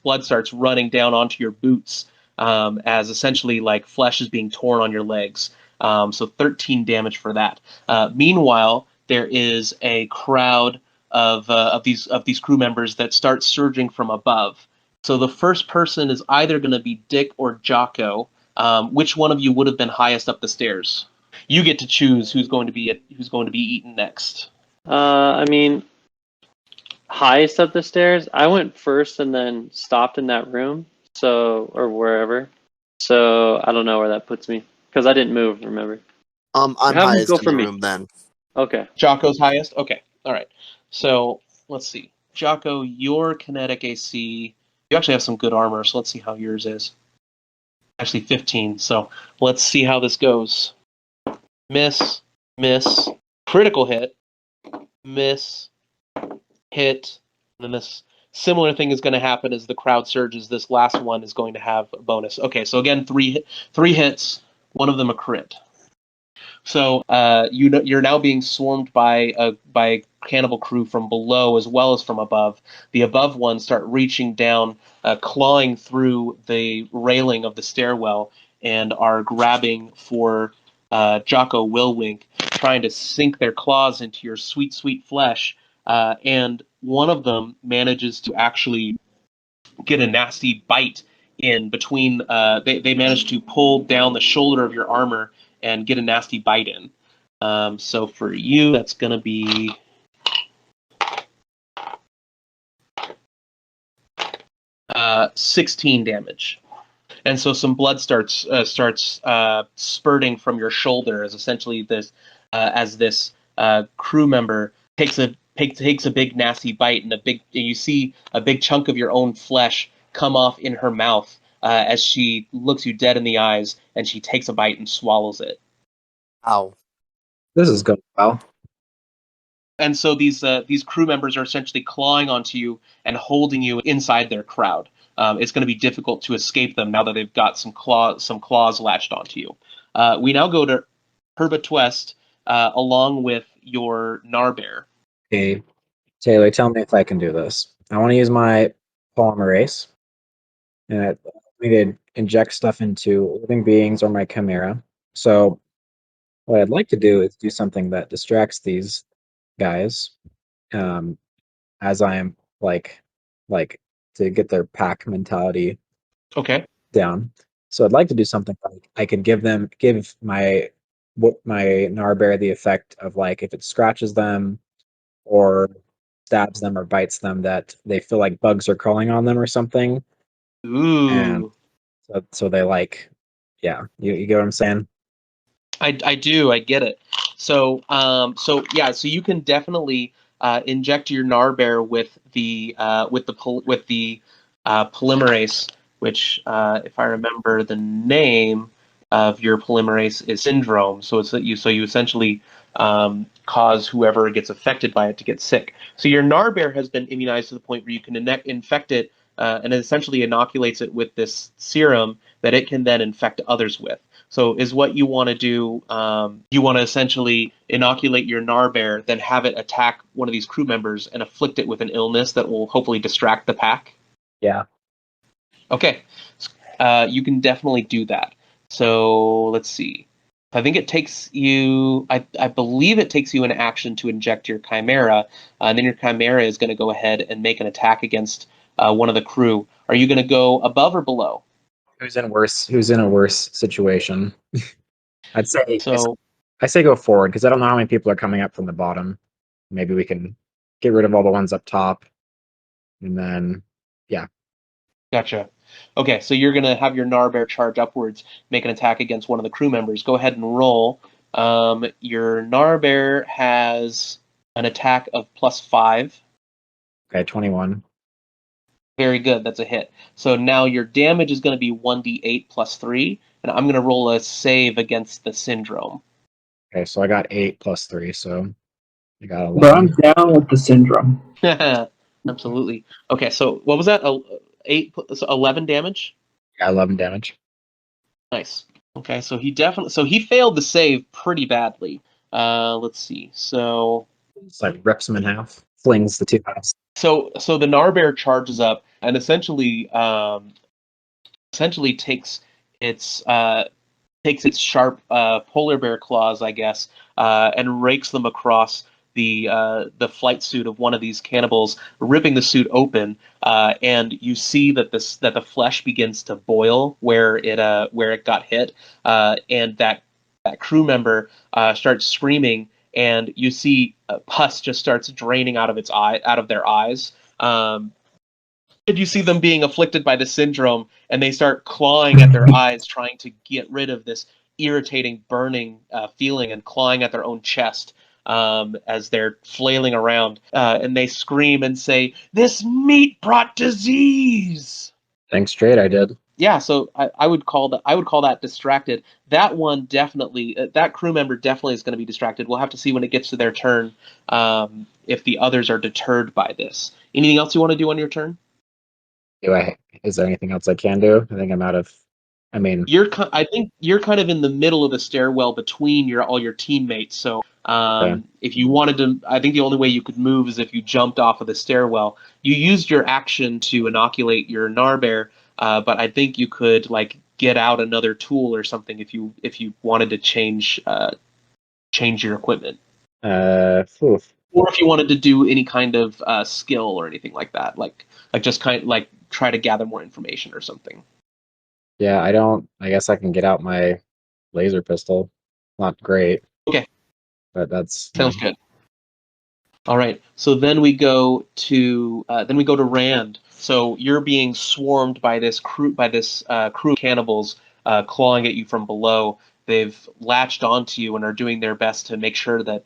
running down onto your boots, as essentially like flesh is being torn on your legs. So 13 damage for that. Meanwhile, there is a crowd of these crew members that start surging from above. So the first person is either going to be Dick or Jocko. Which one of you would have been highest up the stairs? You get to choose who's going to be eaten next. I mean, highest up the stairs. I went first and then stopped in that room, or wherever. So I don't know where that puts me because I didn't move. Remember? I'm highest in the room then. Okay. Jocko's highest. Okay. All right. So let's see. Jocko, your kinetic AC. You actually have some good armor, so let's see how yours is. Actually, 15. So let's see how this goes. Miss, critical hit, miss, hit, and then this similar thing is going to happen as the crowd surges. This last one is going to have a bonus. Okay, so again, three hits, one of them a crit. So you're now being swarmed by cannibal crew from below as well as from above. The above ones start reaching down, clawing through the railing of the stairwell, and are grabbing for Jocko Willwink, trying to sink their claws into your sweet, sweet flesh. And one of them manages to actually get a nasty bite in between. They manage to pull down the shoulder of your armor and get a nasty bite in. So for you, that's going to be 16 damage. And so some blood starts spurting from your shoulder as essentially this crew member takes a big nasty bite, and you see a big chunk of your own flesh come off in her mouth as she looks you dead in the eyes, and she takes a bite and swallows it. Ow. This is going well. And so these crew members are essentially clawing onto you and holding you inside their crowd. It's going to be difficult to escape them now that they've got some claws latched onto you. We now go to Herbe Twest along with your Narbear. Okay, Taylor, tell me if I can do this. I want to use my polymerase, and I need to inject stuff into living beings or my chimera. So what I'd like to do is do something that distracts these guys, as I am like to get their pack mentality down. So I'd like to do something like I could give my Narbear the effect of like if it scratches them or stabs them or bites them, that they feel like bugs are crawling on them or something. Ooh. And so they like, yeah, you get what I'm saying? I do. I get it. So you can definitely inject your Narbear with the polymerase, which if I remember the name of your polymerase is syndrome. So you essentially cause whoever gets affected by it to get sick. So your Narbear has been immunized to the point where you can infect it and it essentially inoculates it with this serum that it can then infect others with. So is what you want to do, you want to essentially inoculate your Narbear, then have it attack one of these crew members and afflict it with an illness that will hopefully distract the pack? Yeah. Okay. You can definitely do that. So let's see. I think it takes you, I believe it takes you an action to inject your Chimera, and then your Chimera is going to go ahead and make an attack against one of the crew. Are you going to go above or below? Who's in a worse situation? I'd say So I say go forward because I don't know how many people are coming up from the bottom. Maybe we can get rid of all the ones up top, and then yeah. Gotcha. Okay, so you're going to have your Narbear charge upwards, make an attack against one of the crew members. Go ahead and roll. Your Narbear has an attack of +5. Okay, 21. Very good, that's a hit. So now your damage is going to be 1d8 +3, and I'm going to roll a save against the syndrome. Okay, so I got 8 + 3, so I got 11. But I'm down with the syndrome. Absolutely. Okay, so what was that? 11 damage? Yeah, 11 damage. Nice. Okay, so he failed the save pretty badly. Let's see. So it's like rips him in half, flings the two halves. So the Narbear charges up and essentially takes its sharp polar bear claws, I guess, and rakes them across the flight suit of one of these cannibals, ripping the suit open, and you see that the flesh begins to boil where it got hit, and that crew member starts screaming, and you see pus just starts draining out of their eyes. And you see them being afflicted by the syndrome, and they start clawing at their eyes, trying to get rid of this irritating, burning feeling, and clawing at their own chest as they're flailing around. And they scream and say, "This meat brought disease!" Thanks, straight, I did. Yeah, so I would call that distracted. That one definitely, that crew member definitely is going to be distracted. We'll have to see when it gets to their turn if the others are deterred by this. Anything else you want to do on your turn? Is there anything else I can do? I think I'm out of. I mean, I think you're kind of in the middle of the stairwell between all your teammates. So if you wanted to, I think the only way you could move is if you jumped off of the stairwell. You used your action to inoculate your Narbear, but I think you could like get out another tool or something if you wanted to change your equipment. Oof. Or if you wanted to do any kind of skill or anything like that, like just kind of like try to gather more information or something. Yeah, I guess I can get out my laser pistol. Not great. Okay. But that's Sounds good. All right. So then we go to Rand. So you're being swarmed by this crew of cannibals clawing at you from below. They've latched onto you and are doing their best to make sure that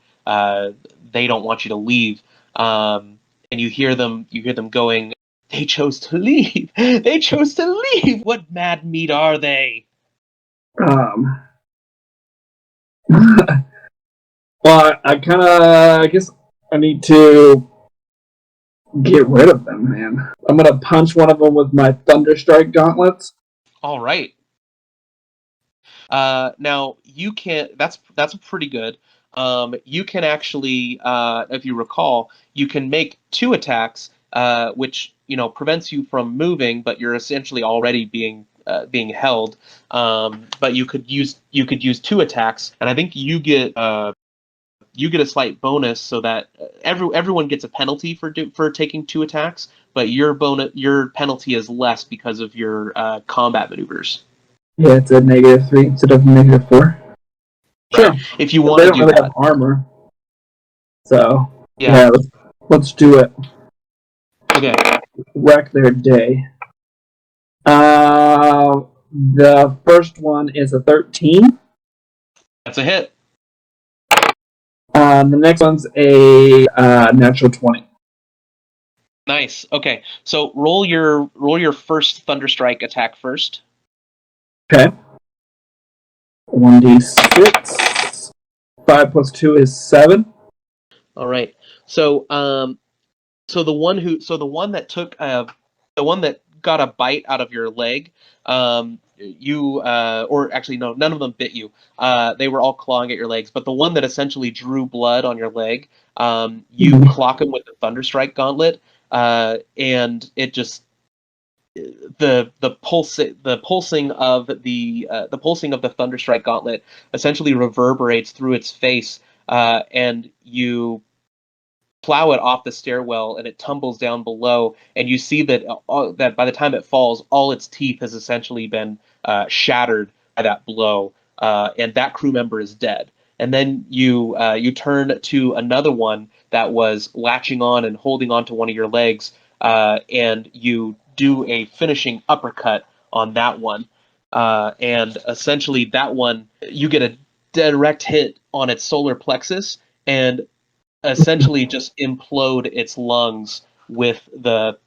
they don't want you to leave. And you hear them going, "They chose to leave. They chose to leave. What mad meat are they?" Well, I guess I need to get rid of them, man. I'm gonna punch one of them with my Thunderstrike gauntlets. All right. Now you can. That's pretty good. You can actually, if you recall, you can make 2 attacks, which prevents you from moving, but you're essentially already being held. But you could use 2 attacks, and I think you get a slight bonus, so that everyone gets a penalty for taking 2 attacks, but your penalty is less because of your combat maneuvers. Yeah, it's a -3 instead of -4. Sure. If you But want they to don't do really that. have armor, so Yeah. let's do it. Okay. Wreck their day. The first one is a 13. That's a hit. The next one's a natural 20. Nice. Okay. So roll your first Thunderstrike attack first. Okay. 1d6. 5 plus 2 is 7. All right. So the one that got a bite out of your leg, or actually no, none of them bit you. They were all clawing at your legs, but the one that essentially drew blood on your leg, you clock him with the Thunderstrike gauntlet, and it just the pulsing of the Thunderstrike gauntlet essentially reverberates through its face, and you plow it off the stairwell, and it tumbles down below, and you see that that by the time it falls, all its teeth has essentially been shattered by that blow, and that crew member is dead. And then you turn to another one that was latching on and holding on to one of your legs, and you do a finishing uppercut on that one, and essentially that one, you get a direct hit on its solar plexus and essentially just implode its lungs with the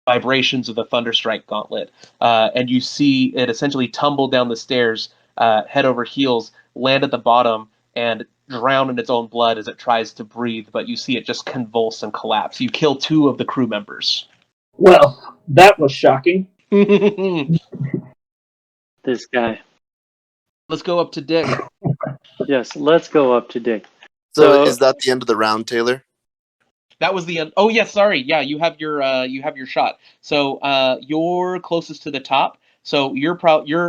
vibrations of the Thunderstrike gauntlet. And you see it essentially tumble down the stairs, head over heels, land at the bottom, and drown in its own blood as it tries to breathe, but you see it just convulse and collapse. You kill 2 of the crew members. Well, that was shocking. This guy. Let's go up to Dick. Yes, let's go up to Dick. So is that the end of the round, Taylor? That was the end. Oh, yeah, sorry. Yeah, you have your shot. So you're closest to the top. So your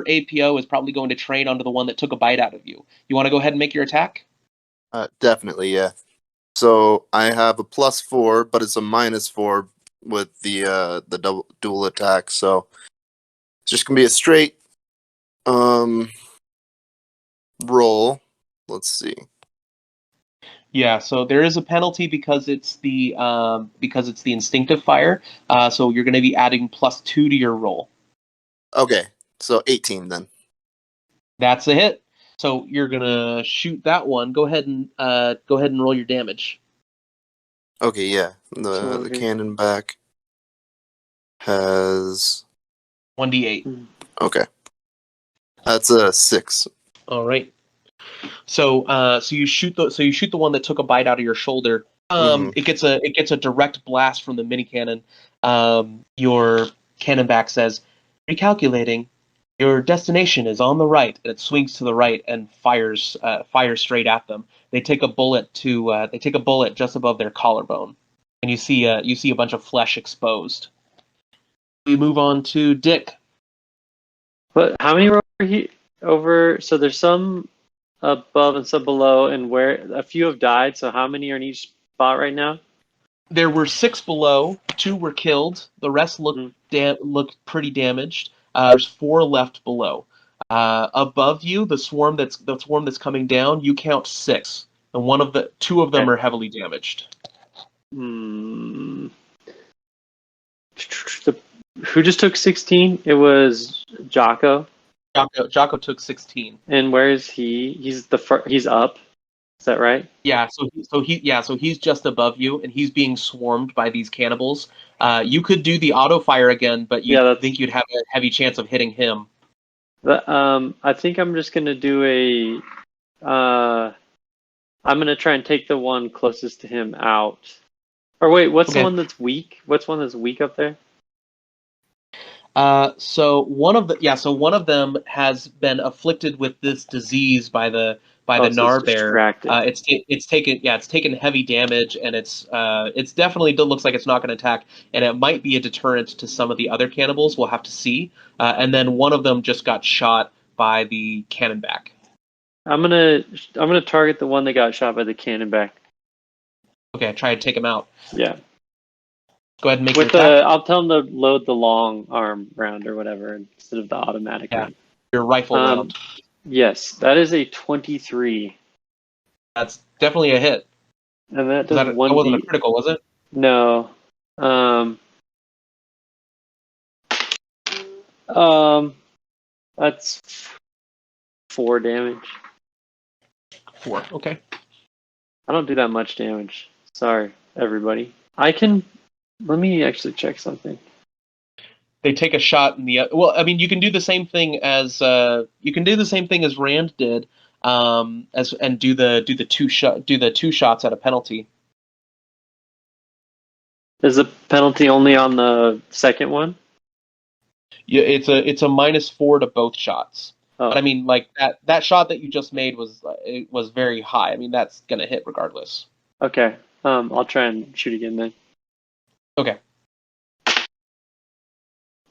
APO is probably going to train onto the one that took a bite out of you. You want to go ahead and make your attack? Definitely, yeah. So I have a +4, but it's a -4 with the dual attack. So it's just gonna be a straight roll. Let's see. Yeah, so there is a penalty because it's the instinctive fire. So you're going to be adding +2 to your roll. Okay, so 18 then. That's a hit. So you're gonna shoot that one. Go ahead and roll your damage. Okay, yeah. The cannon back has 1d8. Okay. That's a 6. All right. So you shoot the one that took a bite out of your shoulder. It gets a direct blast from the mini cannon. Your cannon back says, "Recalculating. Your destination is on the right," and it swings to the right and fires straight at them. They take a bullet just above their collarbone, and you see a bunch of flesh exposed. We move on to Dick. But how many were over? So there's some above and some below, and where a few have died. So how many are in each spot right now? There were 6 below. 2 were killed. The rest looked pretty damaged. There's 4 left below. Above you, the swarm that's coming down, you count 6, and 2 of them are heavily damaged. Who just took 16? It was Jocko. Jocko took 16. And where is he? He's up. Is that right? Yeah. So he's just above you, and he's being swarmed by these cannibals. You could do the auto fire again, but think you'd have a heavy chance of hitting him. I think I'm just gonna do I'm gonna try and take the one closest to him out. Or wait, what's the one that's weak? What's one that's weak up there? So one of them has been afflicted with this disease by the Gnar bear. It's taken heavy damage, and it's definitely looks like it's not going to attack, and it might be a deterrent to some of the other cannibals. We'll have to see. And then one of them just got shot by the cannonback. I'm gonna target the one that got shot by the cannonback. Okay, try to take him out. Yeah. Go ahead and make your attack. I'll tell him to load the long arm round or whatever instead of the automatic round. Your rifle round. Yes, that is a 23. That's definitely a hit. And that does that wasn't a critical, was it? No. That's 4 damage. 4. Okay. I don't do that much damage. Sorry, everybody. Let me actually check something. They take a shot in the. Well, I mean, you can do the same thing as Rand did, and do the 2 shots at a penalty. Is the penalty only on the second one? Yeah, it's a -4 to both shots. Oh. But I mean, like that shot that you just made was very high. I mean, that's gonna hit regardless. Okay. I'll try and shoot again then. Okay.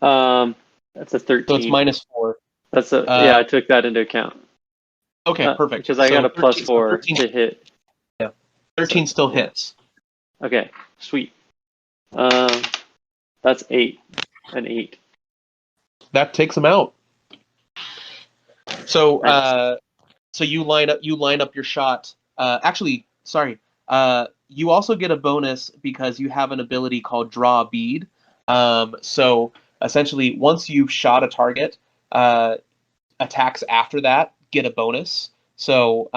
That's a 13. So it's -4. That's yeah, I took that into account. Okay, perfect. Because I got a +4 to hit. Yeah. 13 still hits. Okay, sweet. That's 8. An 8. That takes him out. So so you line up your shot. Actually, sorry. You also get a bonus because you have an ability called Draw a Bead. So essentially, once you've shot a target, attacks after that get a bonus. So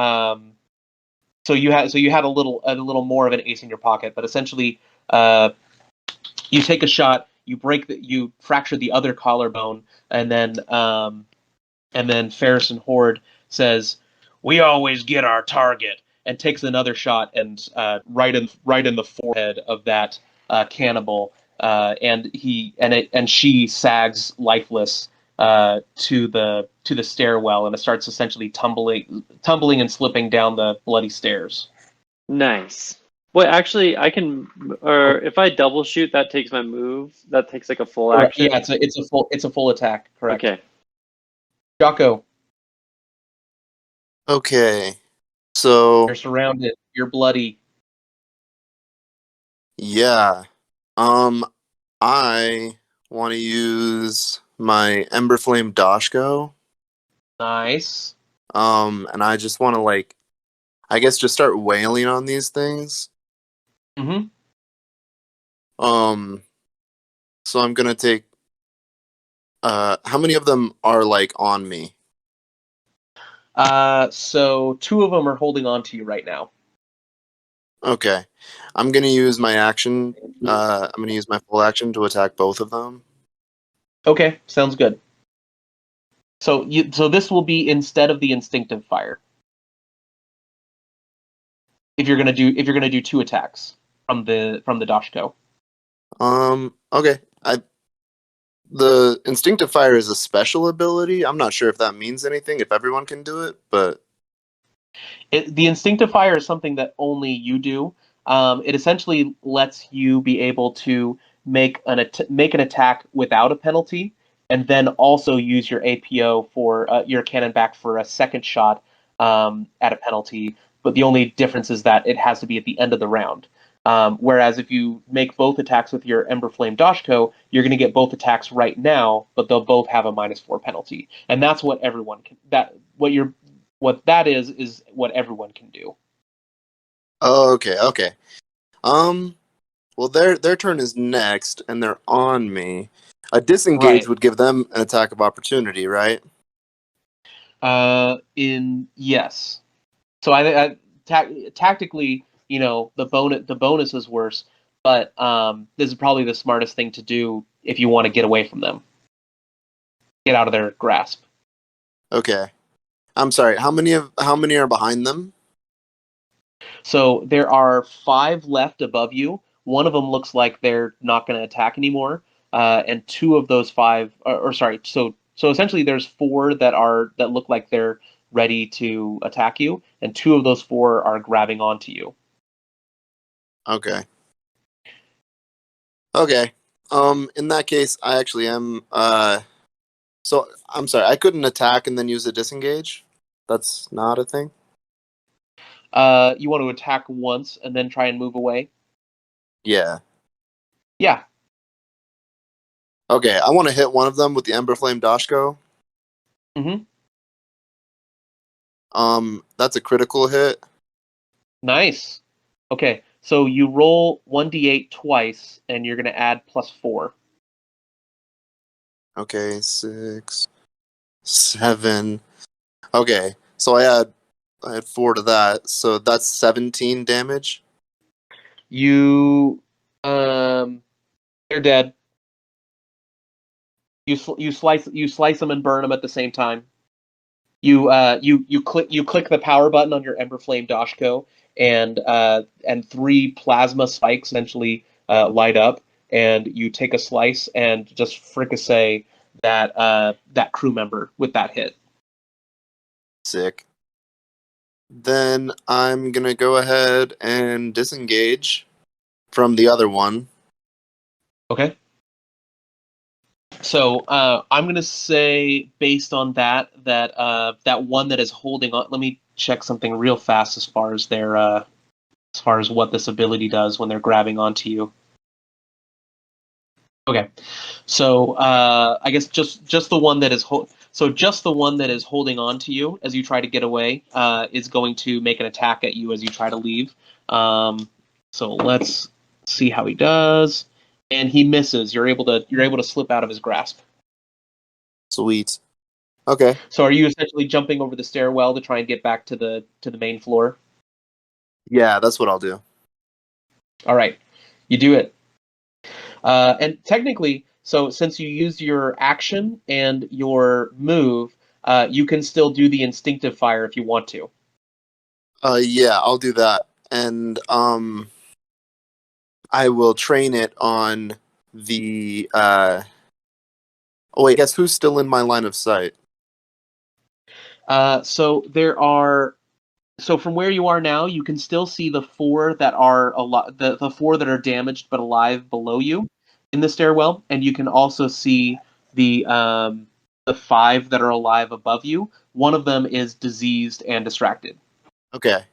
you had a little more of an ace in your pocket. But essentially, you take a shot, you fracture the other collarbone, and then Ferris and Horde says, "We always get our target," and takes another shot and right in the forehead of that cannibal, and she sags lifeless to the stairwell, and it starts essentially tumbling and slipping down the bloody stairs. Nice. Wait, actually, I can, or if I double shoot, that takes my move. That takes like a full action. Yeah, it's a full attack. Correct. Okay. Jocko. Okay. So You're surrounded. You're bloody. Yeah. I want to use my Emberflame Dashko. Nice. And I just want to I guess just start wailing on these things. Mm-hmm. So I'm gonna take. How many of them are on me? So 2 of them are holding on to you right now. Okay, I'm gonna use my action. I'm gonna use my full action to attack both of them. Okay, sounds good. So this will be instead of the instinctive fire. If you're gonna do 2 attacks from the Dashko. Okay. The instinctive fire is a special ability. I'm not sure if that means anything, if everyone can do it, but the instinctive fire is something that only you do. It essentially lets you be able to make an attack without a penalty, and then also use your APO for your cannon back for a second shot at a penalty. But the only difference is that it has to be at the end of the round. Whereas if you make both attacks with your Emberflame Dashko, you're going to get both attacks right now, but they'll both have a -4 penalty, and that's what everyone can. What that is what everyone can do. Oh, okay. Well, their turn is next, and they're on me. A disengage Right. would give them an attack of opportunity, right? Yes. So tactically, the bonus is worse, but this is probably the smartest thing to do if you want to get away from them, get out of their grasp. Okay. I'm sorry. How many are behind them? So there are 5 left above you. One of them looks like they're not going to attack anymore, and 2 of those 5, or sorry, so essentially there's 4 that look like they're ready to attack you, and 2 of those 4 are grabbing onto you. Okay. In that case, I actually am. So I'm sorry. I couldn't attack and then use a disengage. That's not a thing. You want to attack once and then try and move away? Yeah. Yeah. Okay. I want to hit one of them with the Emberflame Dashko. Mm-hmm. That's a critical hit. Nice. Okay, so you roll 1d8 twice, and you're going to add +4. Okay, 6, 7. Okay, so I had 4 to that, so that's 17 damage. You, they're dead. You slice them and burn them at the same time. You click the power button on your Emberflame Dashko, and 3 plasma spikes essentially light up, and you take a slice and just fricassee that crew member with that hit. Sick. Then I'm gonna go ahead and disengage from the other one. Okay. So I'm gonna say, based on that one that is holding on. Let me check something real fast as far as what this ability does when they're grabbing onto you. Okay, so I guess just the one that is just the one that is holding on to you as you try to get away is going to make an attack at you as you try to leave. So let's see how he does, and he misses. You're able to slip out of his grasp. Sweet. Okay. So are you essentially jumping over the stairwell to try and get back to the main floor? Yeah, that's what I'll do. All right, you do it. And technically, so since you used your action and your move, you can still do the instinctive fire if you want to. Yeah, I'll do that. And I will train it on the oh wait, guess who's still in my line of sight? So there are. So from where you are now, you can still see the 4 that are the 4 that are damaged but alive below you in the stairwell, and you can also see the 5 that are alive above you. One of them is diseased and distracted. Okay.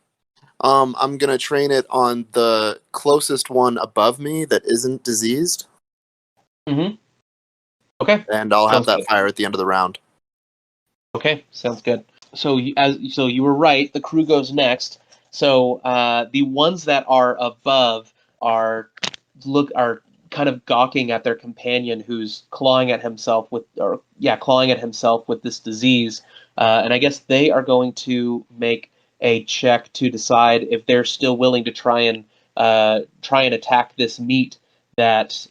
I'm gonna train it on the closest one above me that isn't diseased. Mm-hmm. Okay. And I'll have Sounds that good. fire at the end of the round. Okay, sounds good. So you were right. The crew goes next. So the ones that are above are kind of gawking at their companion who's clawing at himself with this disease, and I guess they are going to make a check to decide if they're still willing to try and attack this meat that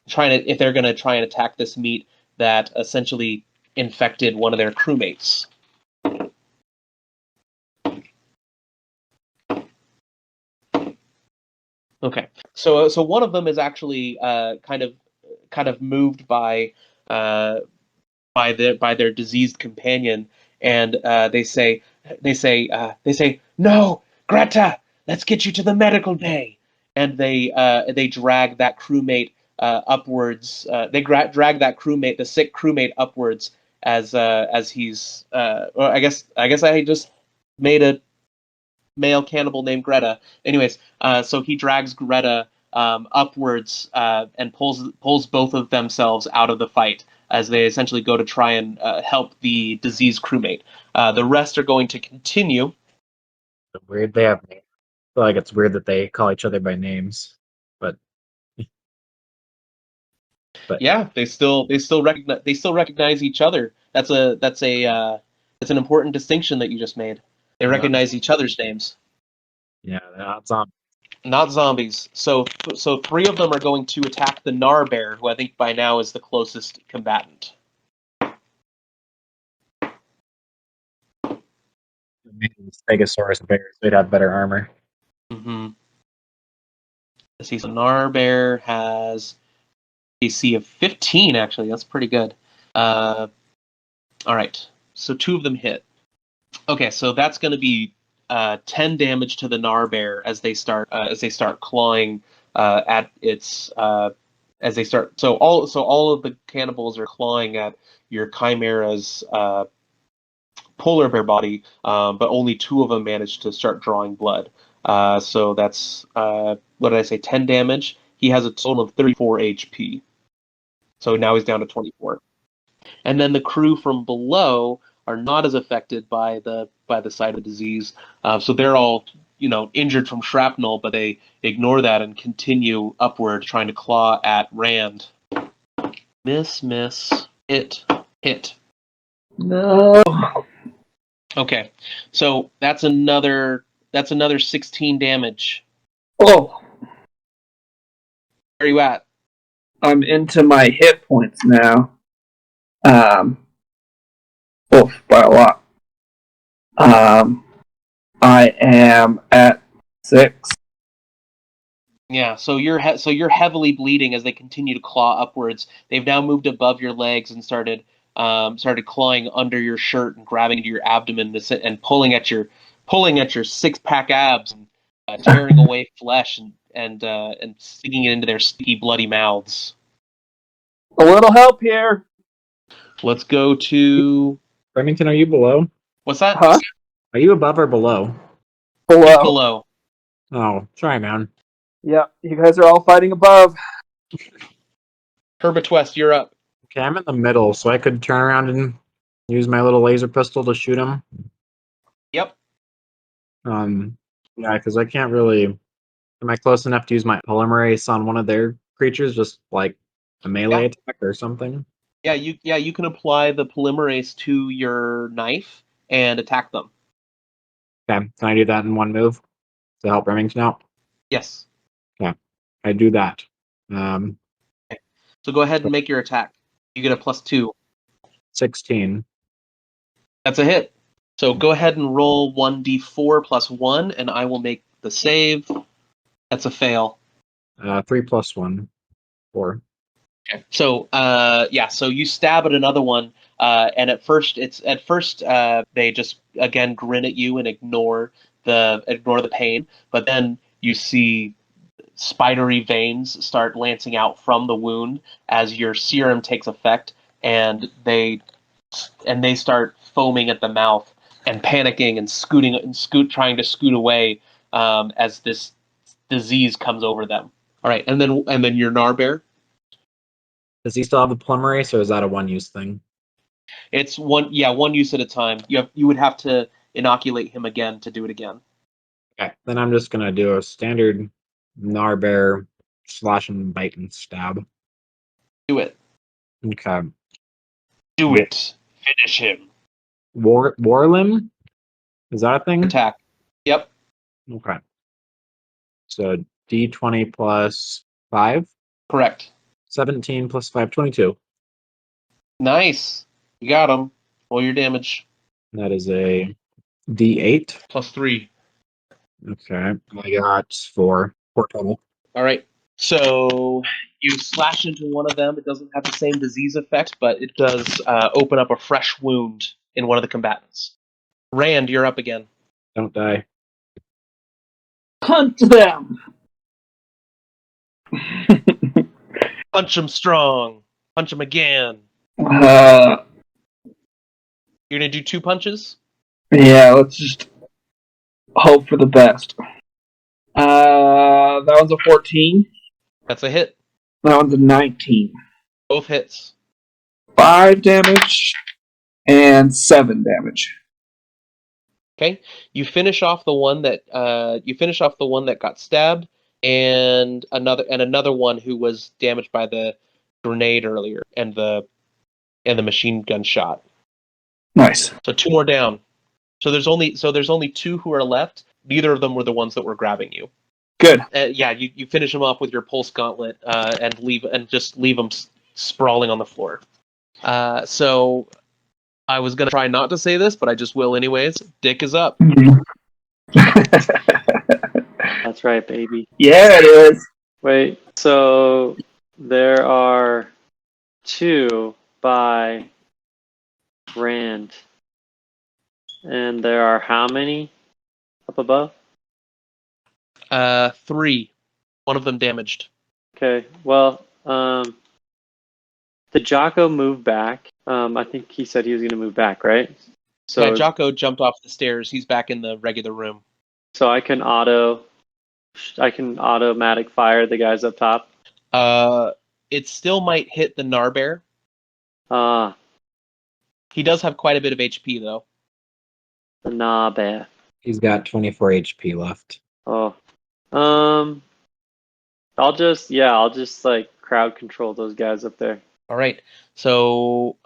if they're going to try and attack this meat that essentially infected one of their crewmates. Okay, so one of them is actually kind of moved by their diseased companion, and they say, no, Greta, let's get you to the medical bay, and they drag that crewmate upwards. They drag that crewmate, the sick crewmate, upwards as he's. Well, I guess I just made a male cannibal named Greta. Anyways, so he drags Greta upwards and pulls both of themselves out of the fight as they essentially go to try and help the diseased crewmate. The rest are going to continue. Weird. They have names. I feel like it's weird that they call each other by names, but Yeah, they still recognize each other. That's an important distinction that you just made. They recognize each other's names. yeah, they're not zombies. Not zombies. So three of them are going to attack the Gnar bear, who I think by now is the closest combatant. Maybe the Stegosaurus bears would have better armor. Mm-hmm. Let's see. So Gnar bear has AC of 15. Actually, that's pretty good. All right. So two of them hit. Okay, so that's going to be 10 damage to the Gnar bear as they start clawing at its as they start. So all of the cannibals are clawing at your chimera's polar bear body, but only two of them managed to start drawing blood. So that's what did I say? 10 damage. He has a total of 34 HP. So now he's down to 24. And then the crew from below are not as affected by the side of the disease. So they're all, injured from shrapnel, but they ignore that and continue upward, trying to claw at Rand. Miss, hit. No. Okay, so that's another 16 damage. Oh, Where are you at? I'm into my hit points now. By a lot. I am at 6. Yeah, so you're heavily bleeding as they continue to claw upwards. They've now moved above your legs and started clawing under your shirt and grabbing into your abdomen and pulling at your 6-pack abs and tearing away flesh and sticking it into their sticky, bloody mouths. A little help here. Let's go to Remington, are you below? what's that? Huh? Are you above or below? Below. Below. Oh, try, man. Yeah, you guys are all fighting above. Herbe Twest, you're up. Okay, I'm in the middle, so I could turn around and use my little laser pistol to shoot him. Yep. Yeah, because I can't really. Am I close enough to use my polymerase on one of their creatures, just like a melee attack or something? Yeah, you can apply the polymerase to your knife and attack them. Okay, can I do that in one move to help Remington out? Yes. Yeah, I do that. So go ahead and make your attack. You get a +2. 16. That's a hit. So go ahead and roll 1d4 plus 1, and I will make the save. That's a fail. 3 plus 1. 4. Okay. So so you stab at another one, and at first they just again grin at you and ignore the pain, but then you see spidery veins start lancing out from the wound as your serum takes effect, and they start foaming at the mouth and panicking and trying to scoot away as this disease comes over them. All right, and then your Gnar bear. Does he still have the polymerase, or is that a one-use thing? It's one use at a time. You would have to inoculate him again to do it again. Okay, then I'm just gonna do a standard Gnar bear slash and bite and stab. Do it. Okay. Do it. Finish him. Warlim? Is that a thing? Attack. Yep. Okay. So D20 plus 5? Correct. 17 plus 5, 22. Nice. You got him. Roll your damage. That is a D8. +3. Okay. I got 4. 4 total. All right. So you slash into one of them. It doesn't have the same disease effect, but it does open up a fresh wound in one of the combatants. Rand, you're up again. Don't die. Punch them! Punch him strong. Punch him again. Uh, You're going to do 2 punches? yeah, let's just hope for the best. That one's a 14. That's a hit. That one's a 19. Both hits. 5 damage and 7 damage. Okay, you finish off the one that got stabbed, and another one who was damaged by the grenade earlier, and the machine gun shot. Nice. So 2 more down. So there's only 2 who are left. Neither of them were the ones that were grabbing you. Good. Yeah, you finish them off with your pulse gauntlet, and just leave them sprawling on the floor. So I was gonna try not to say this, but I just will anyways. Dick is up. That's right, baby. Yeah, it is. Wait, so there are 2 by Rand. And there are how many up above? 3. One of them damaged. Okay, well, did Jocko move back? I think he said he was going to move back, right? So yeah, Jocko jumped off the stairs. He's back in the regular room. So I can automatic fire the guys up top. It still might hit the Narbear. He does have quite a bit of HP though. The Narbear. He's got 24 HP left. Oh. I'll just like crowd control those guys up there. All right. So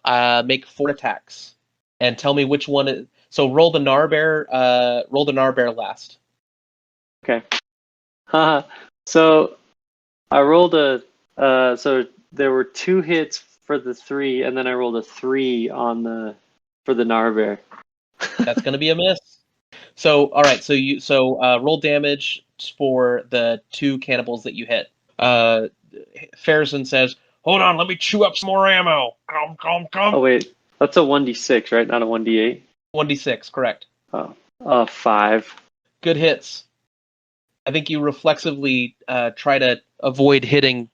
make 4 attacks and tell me which one is. So roll the Narbear. Roll the Narbear last. Okay. So I rolled so there were 2 hits for the 3, and then I rolled a 3 for the Narbear. That's gonna be a miss. So all right. So roll damage for the 2 cannibals that you hit. Farrison says, "Hold on, let me chew up some more ammo." Come. Oh wait, that's a 1d6, right? Not a 1d8. 1d6, correct. Oh, 5. Good hits. I think you reflexively try to avoid hitting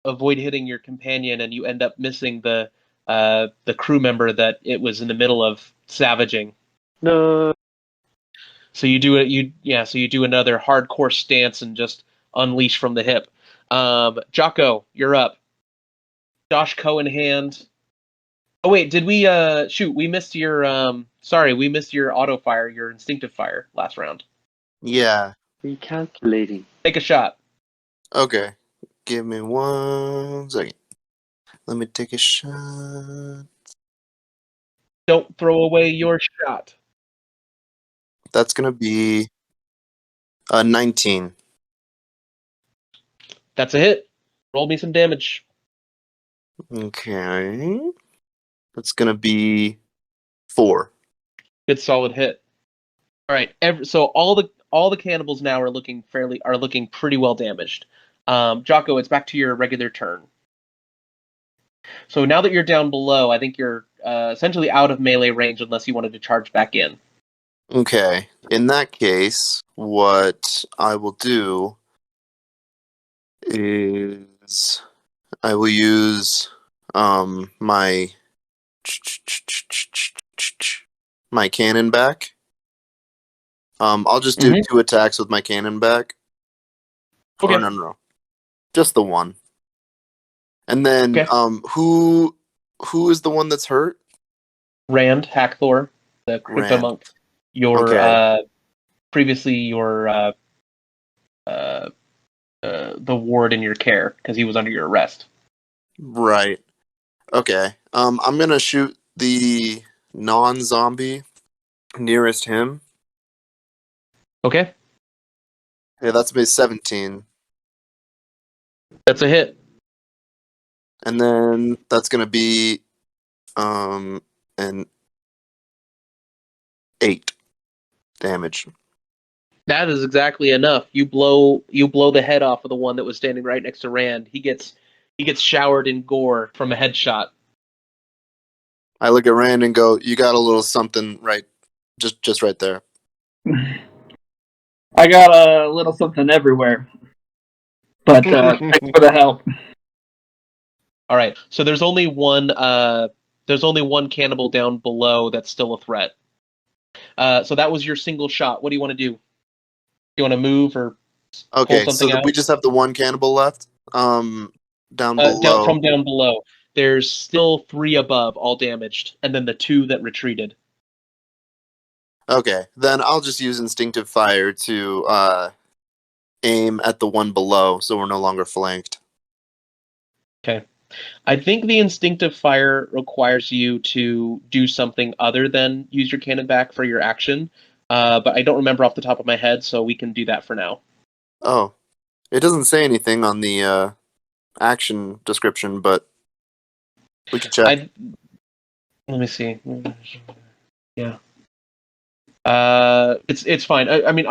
your companion, and you end up missing the crew member that it was in the middle of savaging. No. So you do another hardcore stance and just unleash from the hip. Jocko, you're up. Josh Coe in hand. Oh wait, did we we missed your we missed your auto fire, your instinctive fire last round. Yeah. Recalculating. Take a shot. Okay. Give me 1 second. Let me take a shot. Don't throw away your shot. That's gonna be 19. That's a hit. Roll me some damage. Okay. That's gonna be 4. Good solid hit. All right. So all the cannibals now are looking pretty well damaged. Jocko, it's back to your regular turn. So now that you're down below, I think you're essentially out of melee range unless you wanted to charge back in. Okay. In that case, what I will do is I will use my cannon back. I'll just do 2 attacks with my cannon back. Okay. Or no. Just the one. And then Okay. who is the one that's hurt? Rand, Hackthor, the crypto Rand. monk. Your previously your the ward in your care because he was under your arrest. Right. Okay. I'm gonna shoot the non-zombie nearest him. Okay. Yeah, that's base 17. That's a hit. And then that's gonna be an 8 damage. That is exactly enough. You blow the head off of the one that was standing right next to Rand. He gets showered in gore from a headshot. I look at Rand and go, "You got a little something right, just right there." I got a little something everywhere. But thanks for the help. All right. So there's only one cannibal down below that's still a threat. So that was your single shot. What do you want to do? you want to move or pull Okay, so something out? we just have the one cannibal left. Down Down below. from down below. There's still 3 above, all damaged, and then the 2 that retreated. Okay, then I'll just use instinctive fire to aim at the one below, so we're no longer flanked. Okay. I think the instinctive fire requires you to do something other than use your cannon back for your action, but I don't remember off the top of my head, so we can do that for now. Oh, it doesn't say anything on the action description, but we can check. Let me see. Yeah. It's fine. I mean,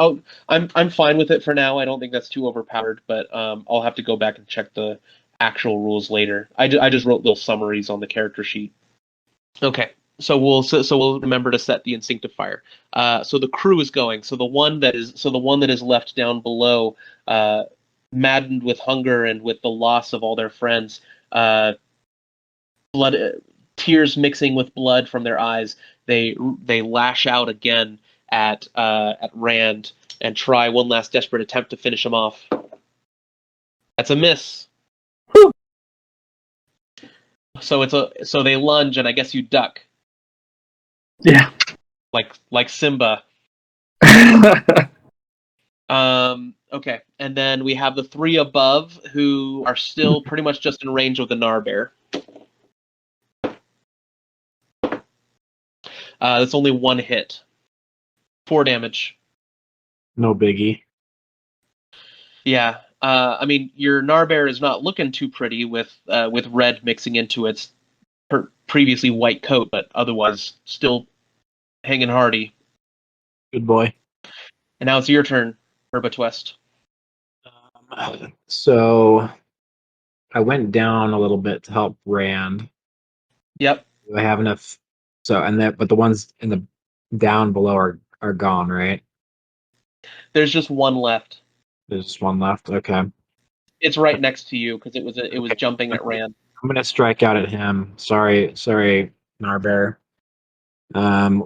I'm fine with it for now. I don't think that's too overpowered, but I'll have to go back and check the actual rules later. I just wrote little summaries on the character sheet. Okay, so we'll remember to set the instinctive fire. So the crew is going. So the one that is left down below, maddened with hunger and with the loss of all their friends, blood, tears mixing with blood from their eyes. They lash out again at Rand and try one last desperate attempt to finish him off. That's a miss. Whew. So they lunge, and I guess you duck. Yeah. Like Simba. Okay, and then we have the 3 above who are still pretty much just in range of the Narbear. That's only 1 hit. 4 damage. No biggie. Yeah. I mean, your Narbear is not looking too pretty with red mixing into its previously white coat, but otherwise still hanging hardy. Good boy. And now it's your turn, Herbe Twest. So I went down a little bit to help Rand. Yep. Do I have enough? But the ones in the down below are gone, right? There's just 1 left. There's just 1 left. Okay. It's right next to you because it was jumping at Rand. I'm gonna strike out at him. Sorry, Narbear.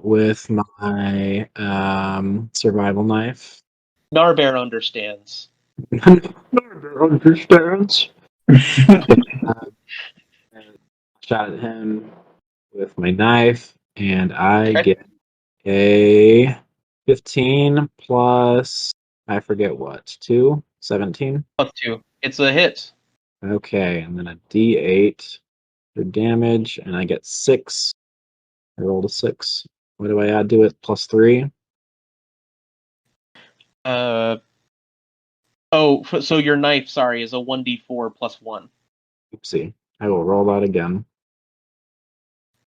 With my survival knife. Narbear understands. Narbear understands. Shot at him with my knife, and I get a 15 plus, I forget what, 2? 17? Plus 2. It's a hit. Okay, and then a d8 for damage, and I get 6. I rolled a 6. What do I add to it? Plus 3? So your knife, sorry, is a 1d4 plus 1. Oopsie. I will roll that again.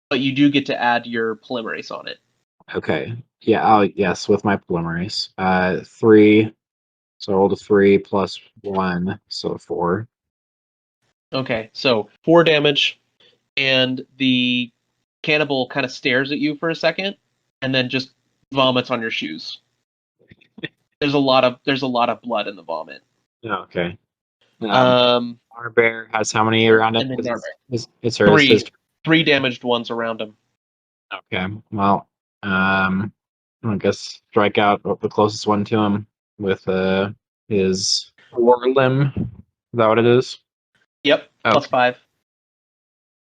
But you do get to add your polymerase on it. Okay. Yeah, yes, with my polymerase. 3. So I rolled a 3 plus 1, so 4. Okay, so 4 damage, and the cannibal kind of stares at you for a second, and then just vomits on your shoes. There's a lot of blood in the vomit. Oh, okay. Our bear has how many around it? It's hers. 3 damaged ones around him. Okay. Well, I guess strike out the closest one to him with his war limb. Is that what it is? Yep. Okay. Plus 5.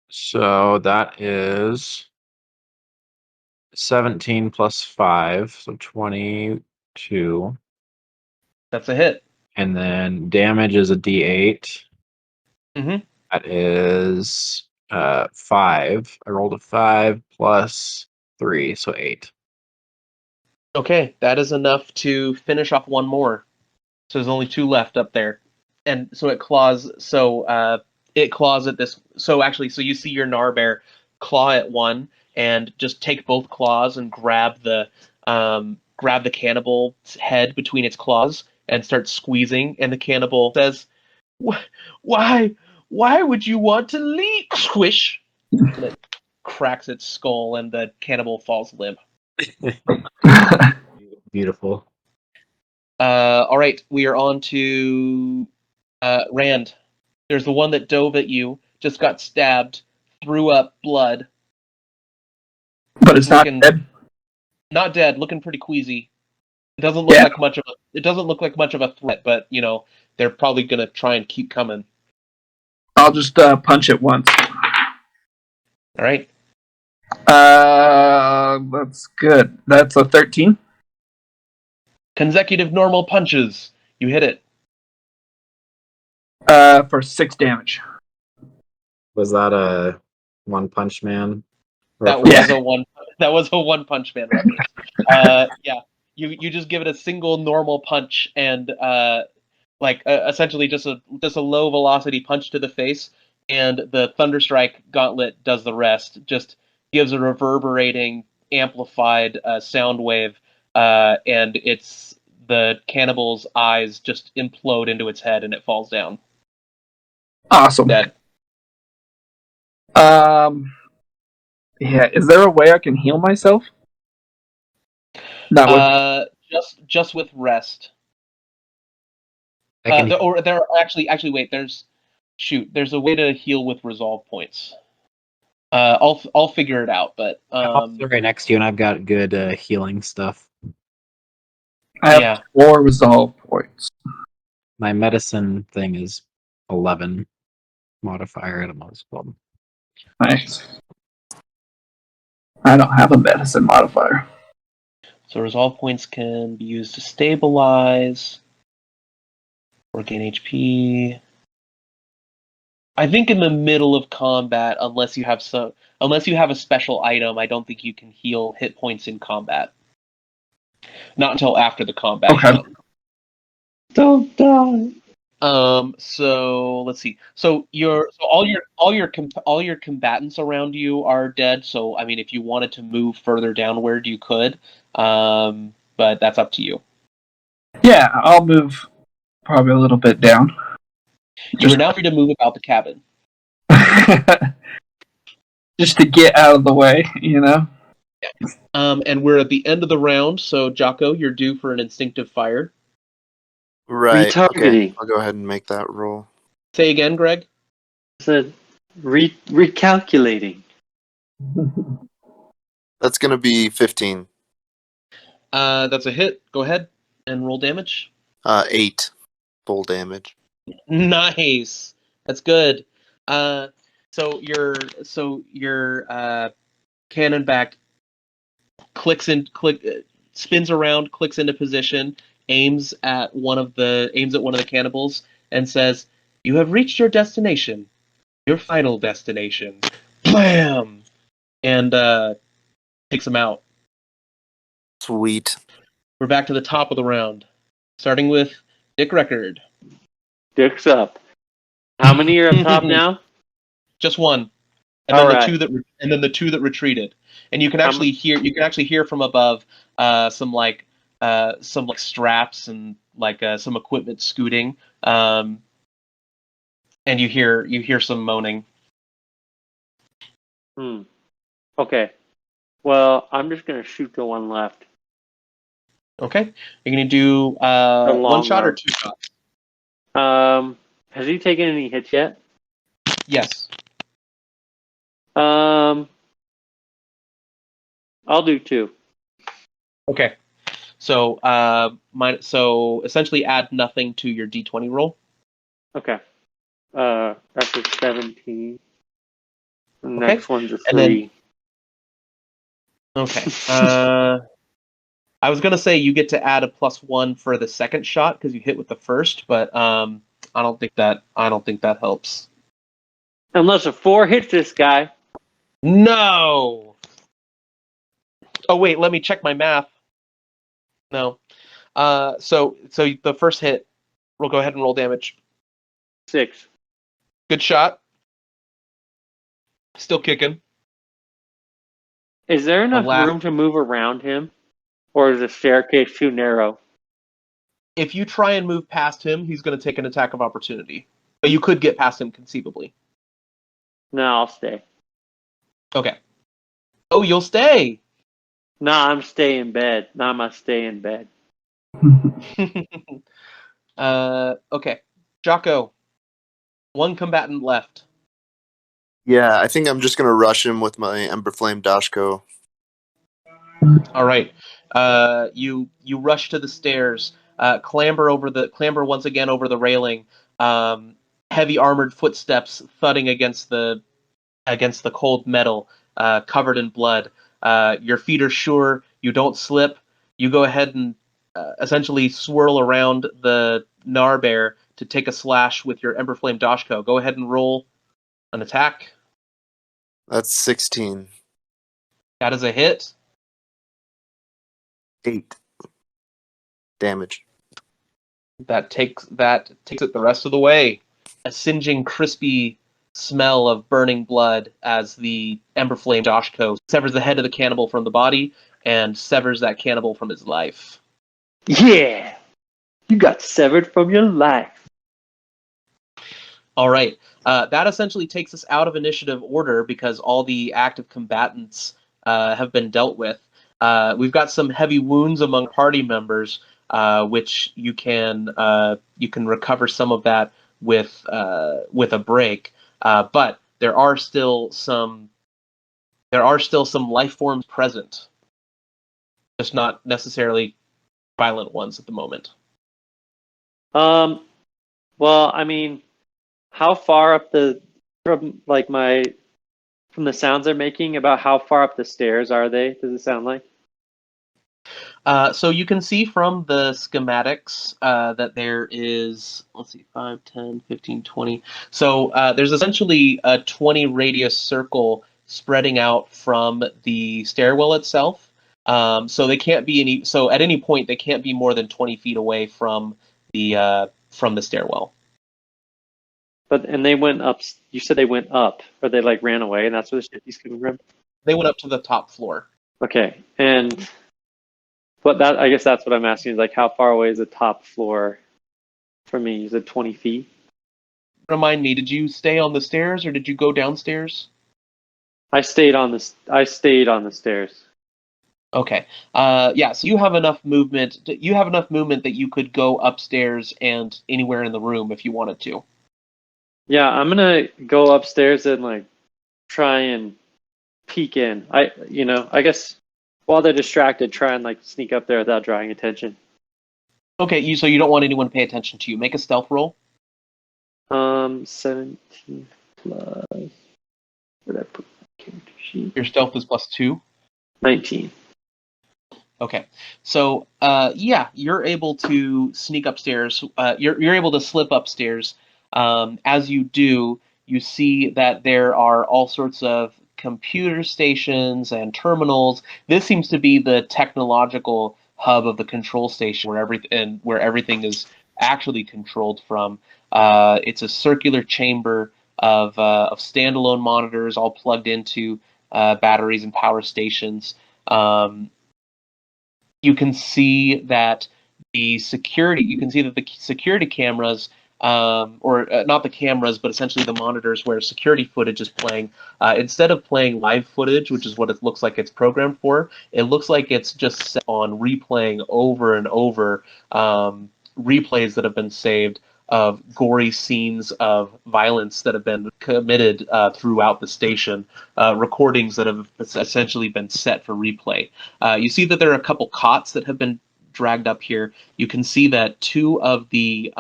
So that is 17 plus 5, so 22. That's a hit. And then damage is a d8. Mm-hmm. That is 5. I rolled a 5 plus 3, so 8. Okay, that is enough to finish off 1 more. So there's only 2 left up there. And so it claws. So it claws at this. So you see your Narbear claw at one and just take both claws and grab the cannibal's head between its claws and start squeezing. And the cannibal says, "Why would you want to leave?" Squish. And it cracks its skull, and the cannibal falls limp. Beautiful. All right, we are on to Rand. There's the one that dove at you, just got stabbed, threw up blood. But it's not dead? Not dead, looking pretty queasy. It doesn't look like much of a. It doesn't look like much of a threat, but they're probably gonna try and keep coming. I'll just punch it once. All right. That's good. That's a 13. Consecutive normal punches. You hit it. For 6 damage. Was that a One Punch Man? That was a one. That was a One Punch Man reference. Yeah. You just give it a single normal punch and essentially just a low velocity punch to the face, and the Thunderstrike Gauntlet does the rest. Just gives a reverberating, amplified sound wave, and the cannibal's eyes just implode into its head, and it falls down. Awesome. Dead. Yeah. Is there a way I can heal myself? Just with rest. I can There actually wait. There's a way to heal with resolve points. I'll figure it out, but I'm also right next to you, and I've got good healing stuff. I have 4 resolve points. My medicine thing is 11 modifier at a most club. Nice. I don't have a medicine modifier. So resolve points can be used to stabilize or gain HP. I think in the middle of combat, unless you have a special item, I don't think you can heal hit points in combat. Not until after the combat. Okay. Don't die. So let's see. So all your combatants around you are dead. So I mean, if you wanted to move further downward, you could. But that's up to you. Yeah, I'll move probably a little bit down. You are now free to move about the cabin. Just to get out of the way, Yeah. And we're at the end of the round, so Jocko, you're due for an instinctive fire. Right. Retargeting. Okay. I'll go ahead and make that roll. Say again, Greg. I said recalculating. That's gonna be 15. That's a hit. Go ahead and roll damage. 8 full damage. Nice. That's good. So your cannon back spins around, clicks into position, aims at one of the cannibals, and says, "You have reached your destination, your final destination." Blam! And takes him out. Sweet. We're back to the top of the round, starting with Dick Record. Dick's up. How many are up top now? Just one, and then the two that retreated. And you can actually hear from above some straps and some equipment scooting, and you hear some moaning. Okay. Well, I'm just gonna shoot the one left. Okay, you're gonna do one shot or 2 shots. Has he taken any hits yet? Yes. I'll do 2. Okay. So so essentially add nothing to your D20 roll. Okay. That's a 17. The next one's a 3. And then, okay. I was gonna say you get to add a +1 for the second shot because you hit with the first, but I don't think that helps. Unless a 4 hits this guy. No. Oh wait, let me check my math. No. So the first hit, we'll go ahead and roll damage. 6. Good shot. Still kicking. Is there enough room to move around him? Or is the staircase too narrow? If you try and move past him, he's going to take an attack of opportunity. But you could get past him conceivably. No, I'll stay. Okay. Oh, you'll stay! Nah, I'm staying in bed. Nah, I'm gonna stay in bed. Okay. Jocko. One combatant left. Yeah, I think I'm just gonna rush him with my Ember Flame Dashko. All right. You rush to the stairs, clamber once again over the railing. Heavy armored footsteps thudding against the cold metal, covered in blood. Your feet are sure. You don't slip. You go ahead and essentially swirl around the Narbear to take a slash with your Emberflame Dashko. Go ahead and roll an attack. That's 16. That is a hit. 8 damage. That takes it the rest of the way. A singeing, crispy smell of burning blood as the Emberflame Dashko severs the head of the cannibal from the body and severs that cannibal from his life. Yeah! You got severed from your life. All right. That essentially takes us out of initiative order because all the active combatants have been dealt with. We've got some heavy wounds among party members, which you can recover some of that with a break. But there are still some life forms present, just not necessarily violent ones at the moment. Well, I mean, how far up from the sounds they're making, about how far up the stairs are they? Does it sound like? So you can see from the schematics that there is, let's see, 5, 10, 15, 20. So there's essentially a 20 radius circle spreading out from the stairwell itself. So they can't be so at any point they can't be more than 20 feet away from the stairwell. And they went up. You said they went up, or they like ran away, and that's where the shifty's coming from. They went up to the top floor. Okay, and I guess that's what I'm asking is like, how far away is the top floor from me? Is it 20 feet? Remind me, did you stay on the stairs or did you go downstairs? I stayed on the stairs. Okay. Yeah. So you have enough movement. You have enough movement that you could go upstairs and anywhere in the room if you wanted to. Yeah, I'm gonna go upstairs and like try and peek in. I guess while they're distracted, try and like sneak up there without drawing attention. Okay. So you don't want anyone to pay attention to you. Make a stealth roll. 17 plus. Where did I put my character sheet? Your stealth is +2. 19. Okay, so yeah, you're able to sneak upstairs. You're able to slip upstairs. As you do, you see that there are all sorts of computer stations and terminals. This seems to be the technological hub of the control station, where everything is actually controlled from. It's a circular chamber of standalone monitors, all plugged into batteries and power stations. You can see that the security cameras, or not the cameras, but essentially the monitors where security footage is playing, instead of playing live footage, which is what it looks like it's programmed for, it looks like it's just set on replaying over and over replays that have been saved of gory scenes of violence that have been committed throughout the station, recordings that have essentially been set for replay. You see that there are a couple cots that have been dragged up here. You can see that two of the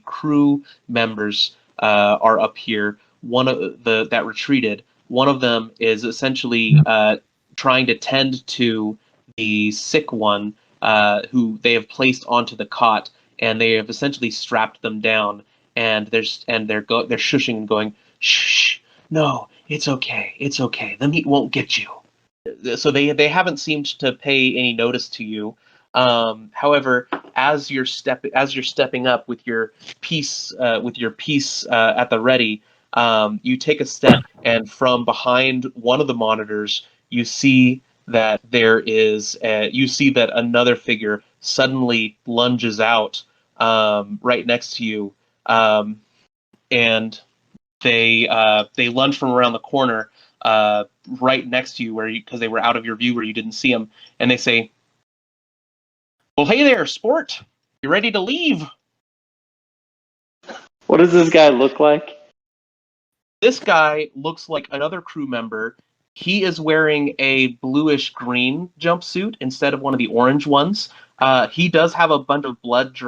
crew members are up here. One of that retreated. One of them is essentially trying to tend to the sick one, who they have placed onto the cot, and they have essentially strapped them down. And they're shushing and going, "Shh, no, it's okay. The meat won't get you." So they haven't seemed to pay any notice to you. However, as you're stepping up with your piece at the ready, you take a step, and from behind one of the monitors, you see that another figure suddenly lunges out right next to you, and they lunge from around the corner right next to you, because they were out of your view where you didn't see them, and they say, "Well, hey there, sport. You ready to leave?" What does this guy look like? This guy looks like another crew member. He is wearing a bluish green jumpsuit instead of one of the orange ones. He does have a bunch of blood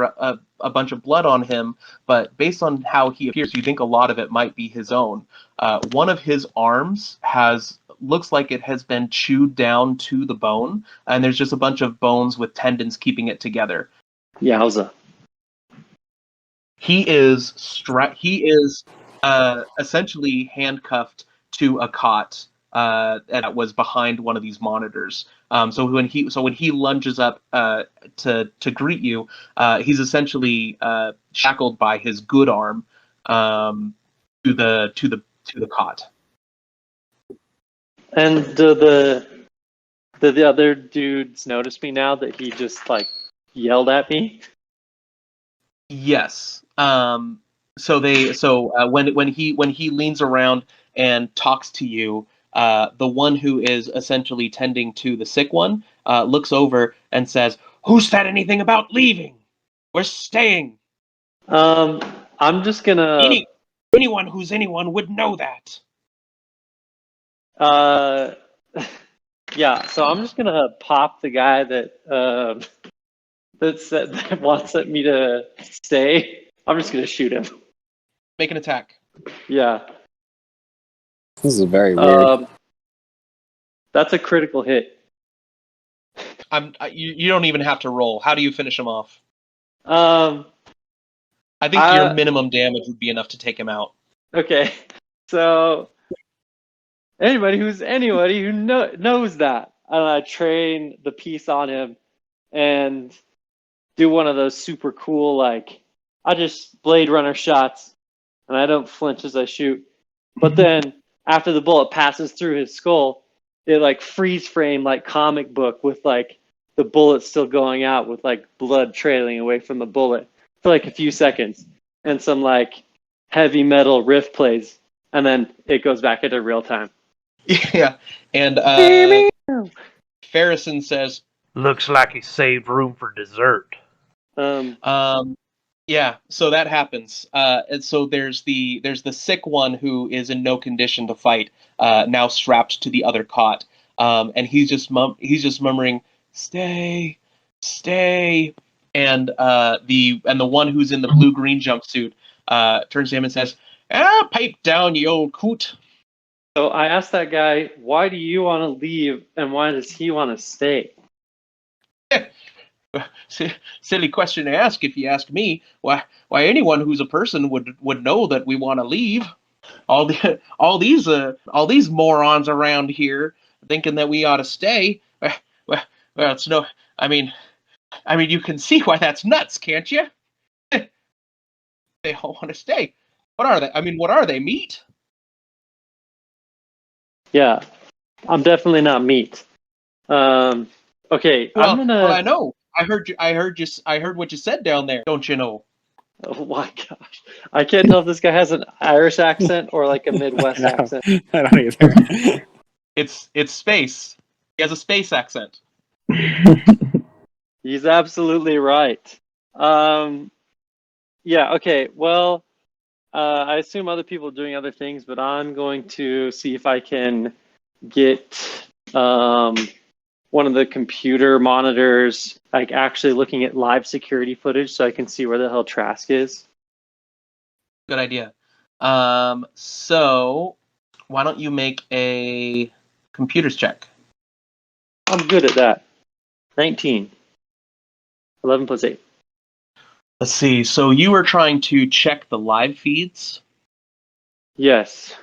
on him, but based on how he appears, you think a lot of it might be his own. One of his arms looks like it has been chewed down to the bone, and there's just a bunch of bones with tendons keeping it together. Yowza. He is essentially handcuffed to a cot that was behind one of these monitors. So when he lunges up to greet you, he's essentially shackled by his good arm to the cot. And do the other dudes notice me now that he just like yelled at me? Yes. When he leans around and talks to you, the one who is essentially tending to the sick one looks over and says, "Who said anything about leaving? We're staying." I'm just gonna. Anyone who's anyone would know that. Yeah. So I'm just gonna pop the guy that that wants me to stay. I'm just gonna shoot him. Make an attack. Yeah. This is very weird. That's a critical hit. You don't even have to roll. How do you finish him off? I I think your minimum damage would be enough to take him out. Okay. So anybody who knows that, and I train the piece on him and do one of those super cool, like, I just Blade Runner shots, and I don't flinch as I shoot. But then, after the bullet passes through his skull, it, like, freeze frame, like, comic book with, like, the bullet still going out with, like, blood trailing away from the bullet for, like, a few seconds. And some, like, heavy metal riff plays, and then it goes back into real time. Yeah, and Farrison says, "Looks like he saved room for dessert." Yeah, so that happens. And so there's the sick one who is in no condition to fight, now strapped to the other cot, and he's just murmuring, "Stay, stay," and the one who's in the blue-green jumpsuit turns to him and says, "Pipe down, you old coot." So I asked that guy, "Why do you want to leave, and why does he want to stay?" Silly question to ask, if you ask me. Why anyone who's a person would know that we want to leave. All these morons around here thinking that we ought to stay. Well, it's no. I mean, you can see why that's nuts, can't you? They all want to stay. What are they? I mean, what are they? Meat? Yeah, I'm definitely not meat. Okay, Well, I'm gonna. well, I know. I heard what you said down there. Don't you know? Oh my gosh, I can't tell if this guy has an Irish accent or like a Midwest accent. I don't either. It's space. He has a space accent. He's absolutely right. Yeah. Okay. Well, I assume other people are doing other things, but I'm going to see if I can get one of the computer monitors, like actually looking at live security footage so I can see where the hell Trask is. Good idea. So why don't you make a computers check? I'm good at that. 19. 11 plus 8. Let's see. So you were trying to check the live feeds. Yes.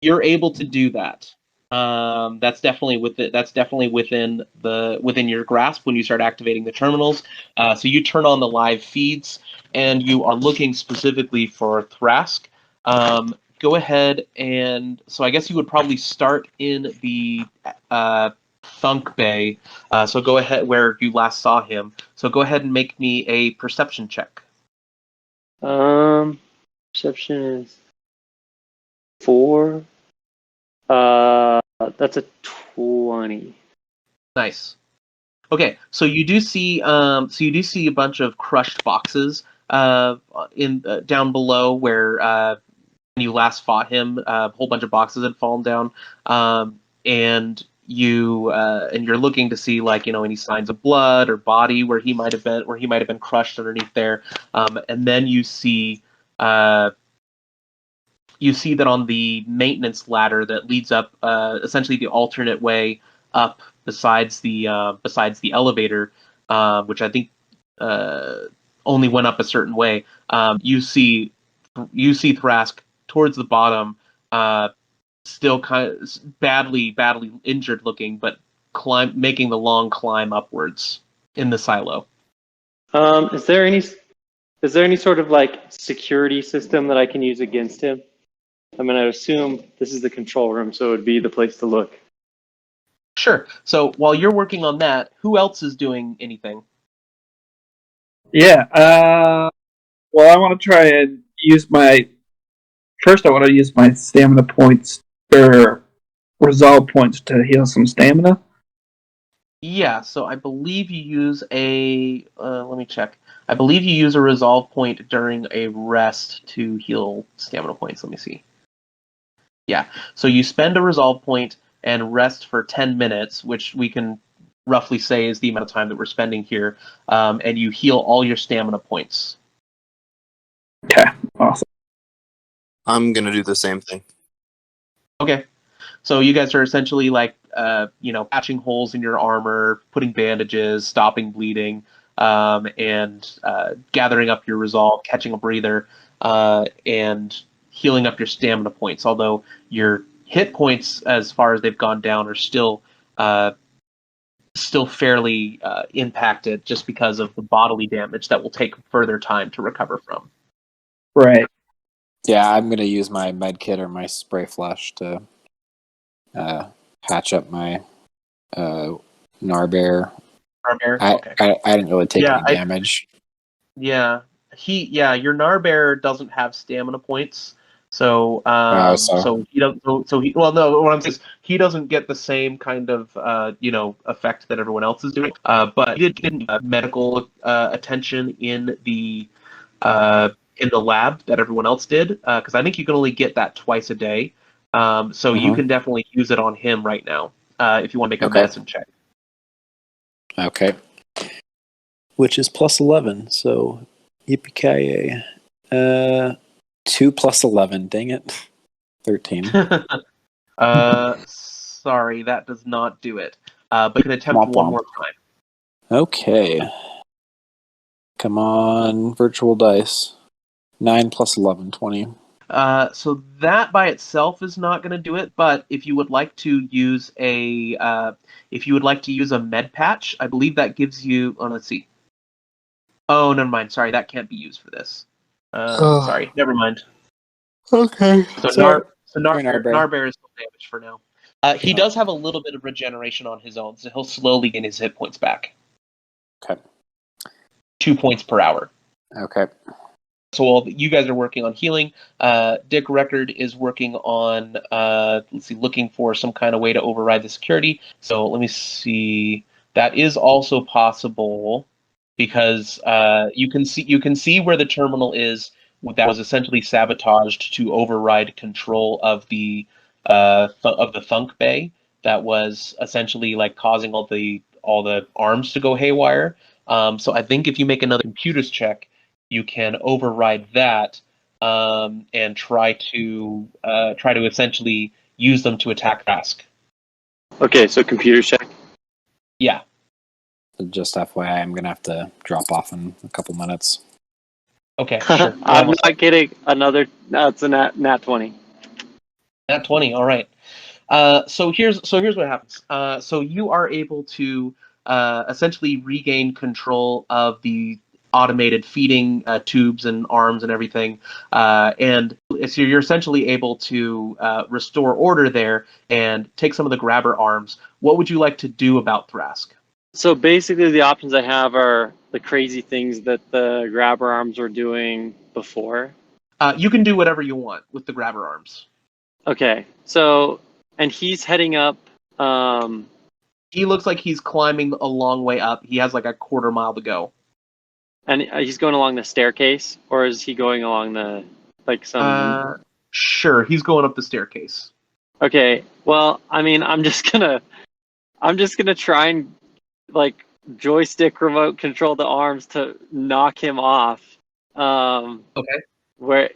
You're able to do that. That's definitely within your grasp when you start activating the terminals. So you turn on the live feeds, and you are looking specifically for Thrask. Go ahead and so I guess you would probably start in the Thunk Bay. So go ahead where you last saw him. So go ahead and make me a perception check. Perception is 4. That's a 20. Nice. Okay, so you do see a bunch of crushed boxes in down below where when you last fought him, a whole bunch of boxes had fallen down. and you're looking to see like any signs of blood or body where he might have been crushed underneath there, and then you see that on the maintenance ladder that leads up, essentially the alternate way up besides the elevator, which I think only went up a certain way. You see Thrask towards the bottom, still kind of badly injured looking, but making the long climb upwards in the silo. Is there any sort of like security system that I can use against him? I mean, I assume this is the control room, so it would be the place to look. Sure. So while you're working on that, who else is doing anything? Yeah. Well, I want to try and use my. First, I want to use my stamina points or resolve points to heal some stamina. Yeah. So I believe you use a. Let me check. I believe you use a resolve point during a rest to heal stamina points. Let me see. Yeah. So you spend a resolve point and rest for 10 minutes, which we can roughly say is the amount of time that we're spending here, and you heal all your stamina points. Okay, awesome. I'm gonna do the same thing. Okay. So you guys are essentially like, patching holes in your armor, putting bandages, stopping bleeding, and gathering up your resolve, catching a breather, and healing up your stamina points. Although your hit points, as far as they've gone down, are still fairly impacted, just because of the bodily damage that will take further time to recover from. Right. Yeah, I'm gonna use my med kit or my spray flush to patch up my Narbear. Okay. I didn't really take any damage. Your Narbear doesn't have stamina points, so he doesn't. No, what I'm saying is he doesn't get the same kind of effect that everyone else is doing. But he did get medical attention in the lab that everyone else did, because I think you can only get that twice a day. So you can definitely use it on him right now if you want to make a medicine check. Okay. Which is plus 11, so yippee-ki-yay. 2 plus 11, dang it. 13. Sorry, that does not do it. But you can attempt one more time. Okay. Come on, virtual dice. 9 plus 11, 20. So that by itself is not going to do it, but if you would like to use a med patch, I believe that gives you. Oh, let's see. Oh, never mind. Sorry, that can't be used for this. Sorry, never mind. Okay. So Narbear is still damaged for now. He does have a little bit of regeneration on his own, so he'll slowly gain his hit points back. Okay. 2 points per hour. Okay. So while you guys are working on healing, Dick Record is working on looking for some kind of way to override the security. So let me see. That is also possible because you can see where the terminal is that was essentially sabotaged to override control of the Thunk Bay that was essentially like causing all the arms to go haywire. So I think if you make another computers check, you can override that and try to essentially use them to attack Rask. Okay, so computer check. Yeah. Just FYI, I'm gonna have to drop off in a couple minutes. Okay, sure. I'm not kidding. Another. No, it's a nat 20. Nat 20. All right. So here's what happens. So you are able to essentially regain control of the automated feeding tubes and arms and everything, and so you're essentially able to restore order there and take some of the grabber arms. What would you like to do about Thrask? So basically, the options I have are the crazy things that the grabber arms were doing before. You can do whatever you want with the grabber arms. Okay, so and he's heading up. He looks like he's climbing a long way up. He has like a quarter mile to go. And he's going along the staircase, or is he going along the some? Sure, he's going up the staircase. Okay. Well, I mean, I'm just gonna try and like joystick remote control the arms to knock him off. Okay. Where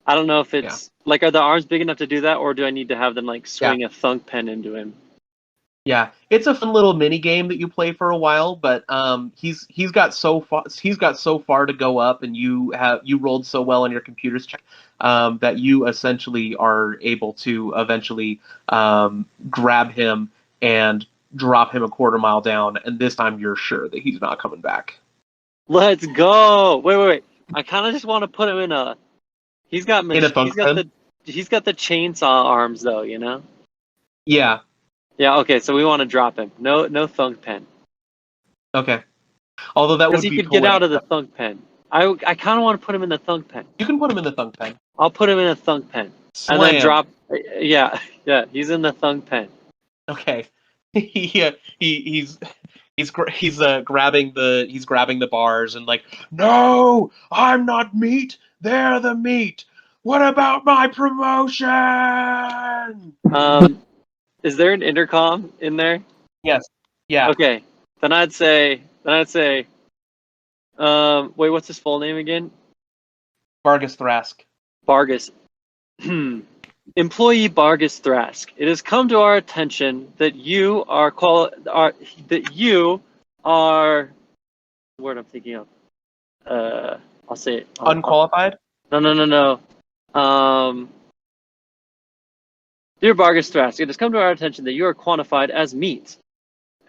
I don't know if it's like, are the arms big enough to do that, or do I need to have them like swing a thunk pen into him? Yeah, it's a fun little mini game that you play for a while, but he's got so far to go up, and you rolled so well on your computer's check that you essentially are able to eventually grab him and drop him a quarter mile down, and this time you're sure that he's not coming back. Let's go! Wait. I kind of just want to put him in a. He's got the chainsaw arms though, you know. Yeah. Yeah. Okay. So we want to drop him. No thunk pen. Okay. Although that would be. Because he could get out of the thunk pen. I kind of want to put him in the thunk pen. You can put him in the thunk pen. I'll put him in a thunk pen. Slam. And then drop. Yeah. He's in the thunk pen. Okay. He's grabbing the bars and like, no, I'm not meat. They're the meat. What about my promotion? Is there an intercom in there? Yes. Yeah. Okay. Then I'd say. Wait, what's his full name again? Vargas Thrask. Vargas. Employee Vargas Thrask. It has come to our attention that you are word I'm thinking of. I'll say it. Unqualified? No. Dear Vargas Thrask, it has come to our attention that you are quantified as meat.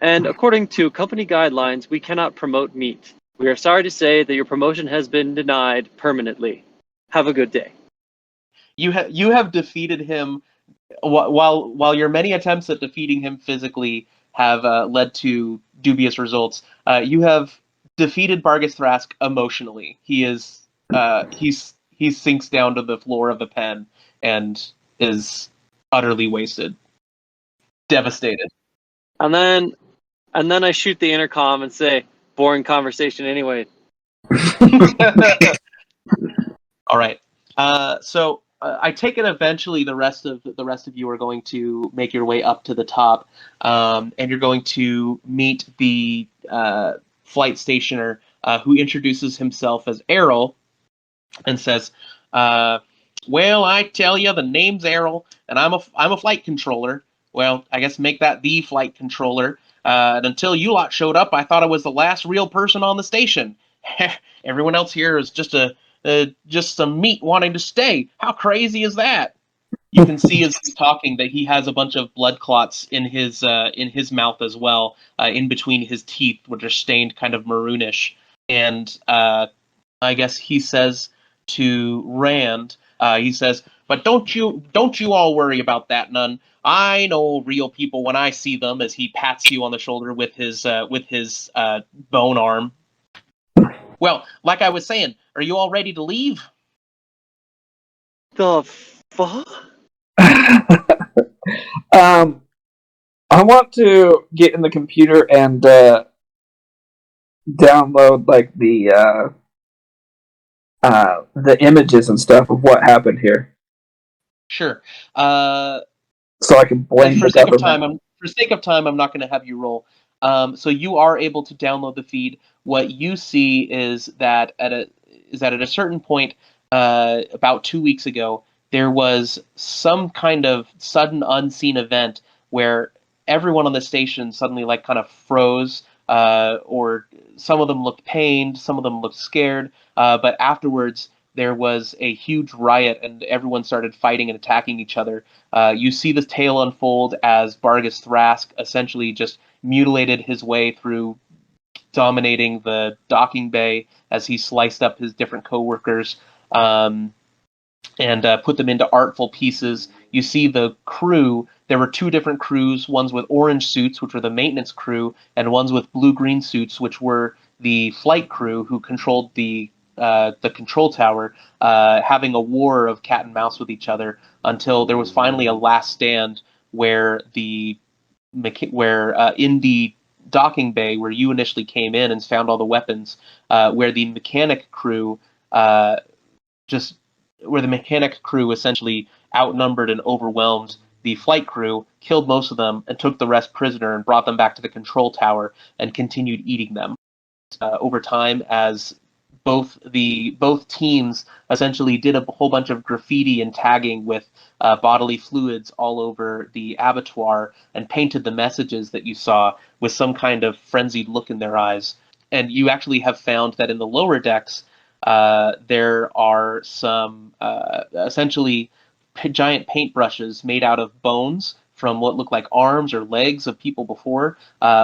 And according to company guidelines, we cannot promote meat. We are sorry to say that your promotion has been denied permanently. Have a good day. You have defeated him while your many attempts at defeating him physically have led to dubious results. You have defeated Vargas Thrask emotionally. He sinks down to the floor of the pen and is utterly wasted, devastated. And then I shoot the intercom and say, "Boring conversation anyway." All right. So I take it eventually the rest of you are going to make your way up to the top, and you're going to meet the flight stationer who introduces himself as Errol and says, "Well, I tell you, the name's Errol, and I'm a flight controller. Well, I guess make that the flight controller. And until you lot showed up, I thought I was the last real person on the station. Everyone else here is just some meat wanting to stay. How crazy is that?" You can see as he's talking that he has a bunch of blood clots in his mouth as well, in between his teeth, which are stained kind of maroonish. And I guess he says to Rand, he says, "But don't you all worry about that none. I know real people when I see them," as he pats you on the shoulder with his bone arm. "Well, like I was saying, are you all ready to leave?" The fuck? I want to get in the computer and download like the images and stuff of what happened here. Sure. So I can blame for the sake government. for sake of time, I'm not going to have you roll. So you are able to download the feed. What you see is that at a certain point, about 2 weeks ago, there was some kind of sudden unseen event where everyone on the station suddenly like kind of froze, or some of them looked pained, some of them looked scared, but afterwards there was a huge riot and everyone started fighting and attacking each other. You see the tale unfold as Vargas Thrask essentially just mutilated his way through dominating the docking bay as he sliced up his different coworkers, and put them into artful pieces. You see the crew. There were two different crews, ones with orange suits, which were the maintenance crew, and ones with blue-green suits, which were the flight crew who controlled the control tower, having a war of cat and mouse with each other until there was finally a last stand where in the docking bay where you initially came in and found all the weapons, where the mechanic crew essentially outnumbered and overwhelmed the flight crew, killed most of them, and took the rest prisoner and brought them back to the control tower and continued eating them. Over time, as both teams essentially did a whole bunch of graffiti and tagging with bodily fluids all over the abattoir and painted the messages that you saw with some kind of frenzied look in their eyes. And you actually have found that in the lower decks, there are some essentially giant paintbrushes made out of bones from what look like arms or legs of people before,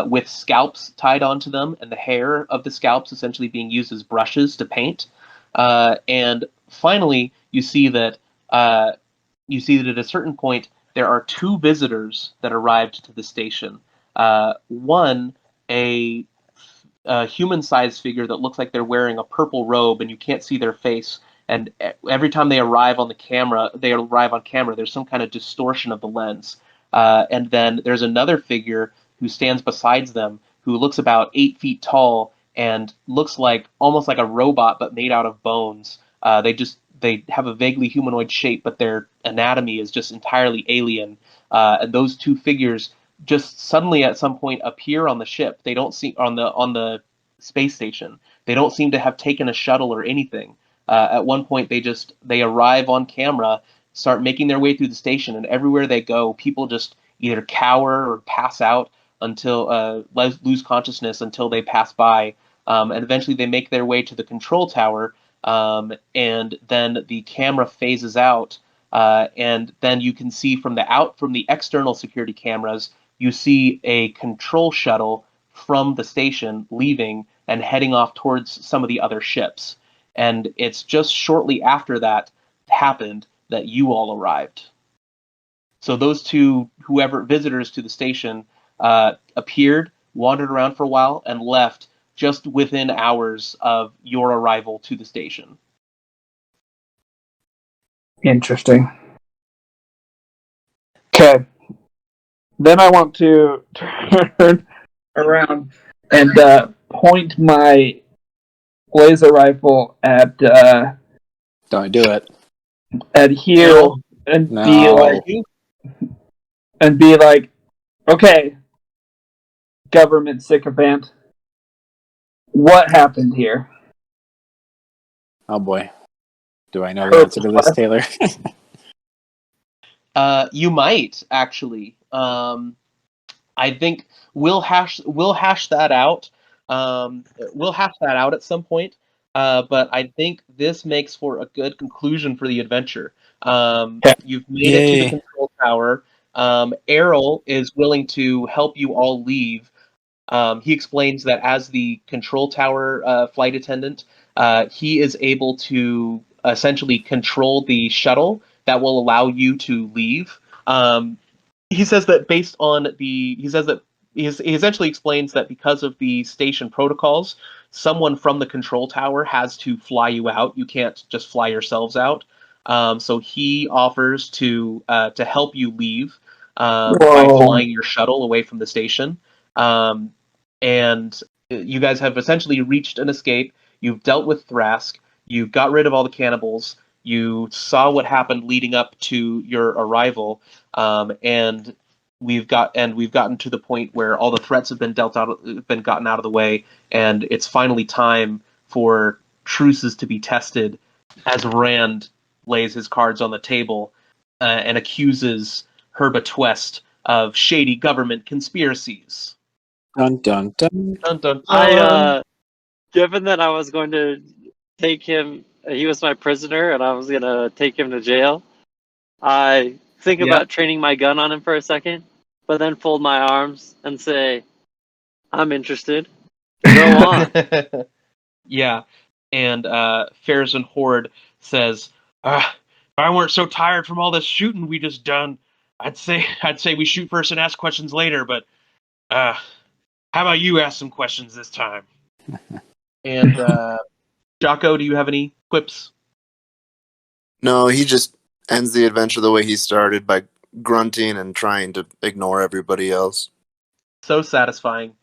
with scalps tied onto them, and the hair of the scalps essentially being used as brushes to paint. And finally, you see that at a certain point there are two visitors that arrived to the station. One, a human-sized figure that looks like they're wearing a purple robe, and you can't see their face. And every time they arrive on camera, there's some kind of distortion of the lens. And then there's another figure who stands beside them, who looks about 8 feet tall and looks like almost like a robot, but made out of bones. They have a vaguely humanoid shape, but their anatomy is just entirely alien. And those two figures just suddenly at some point appear on the ship. They don't see on the space station. They don't seem to have taken a shuttle or anything. At one point, they arrive on camera, start making their way through the station, and everywhere they go, people just either cower or pass out until lose consciousness until they pass by, and eventually they make their way to the control tower, and then the camera phases out, and then you can see from the external security cameras, you see a control shuttle from the station leaving and heading off towards some of the other ships. And it's just shortly after that happened that you all arrived. So those two, visitors to the station, appeared, wandered around for a while, and left just within hours of your arrival to the station. Interesting. Okay. Then I want to turn around and point my laser rifle at Don't do it. at Hugh and No. be like, okay, government sycophant, what happened here? Oh boy. Do I know the answer to this, Taylor? You might actually. I think we'll hash that out. We'll hash that out at some point. But I think this makes for a good conclusion for the adventure. You've made it to the control tower. Errol is willing to help you all leave. He explains that as the control tower flight attendant, he is able to essentially control the shuttle that will allow you to leave. He says that he essentially explains that because of the station protocols, someone from the control tower has to fly you out. You can't just fly yourselves out. So he offers to help you leave by flying your shuttle away from the station. And you guys have essentially reached an escape. You've dealt with Thrask. You've got rid of all the cannibals. You saw what happened leading up to your arrival, and we've gotten to the point where all the threats have been gotten out of the way, and it's finally time for truces to be tested. As Rand lays his cards on the table and accuses Herbe Twest of shady government conspiracies. Dun dun dun. Dun, dun, dun. Given that I was going to take him, he was my prisoner, and I was going to take him to jail, I think about training my gun on him for a second, but then fold my arms and say, I'm interested. Go on. Yeah. And Farazan Horde says, if I weren't so tired from all this shooting we just done, I'd say we shoot first and ask questions later, but how about you ask some questions this time? And Jocko, do you have any quips? No, he just ends the adventure the way he started, by grunting and trying to ignore everybody else. So satisfying.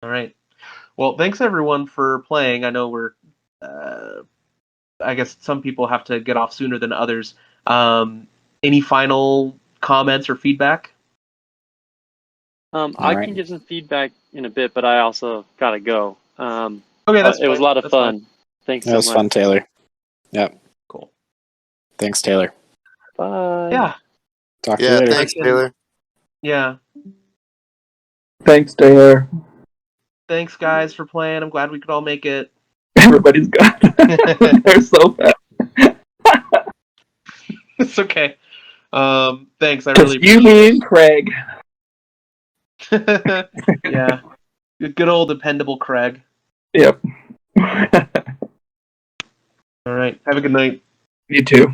All right. Well, thanks everyone for playing. I know we're I guess some people have to get off sooner than others. Any final comments or feedback? I right. can give some feedback in a bit, but I also gotta go. Okay, that's it was a fine. lot of That's fun. fine. Thanks That so was much. fun, Taylor. Yep. Cool. Thanks, Taylor. Bye. Yeah. Talk to you Yeah, later. thanks, Taylor. Yeah. Thanks, Taylor. Thanks, guys, for playing. I'm glad we could all make it. Everybody's gone. They're so fast. It's okay. Thanks. I Because really you, me, and Craig. Yeah. Good old dependable Craig. Yep. All right. Have a good night. You too.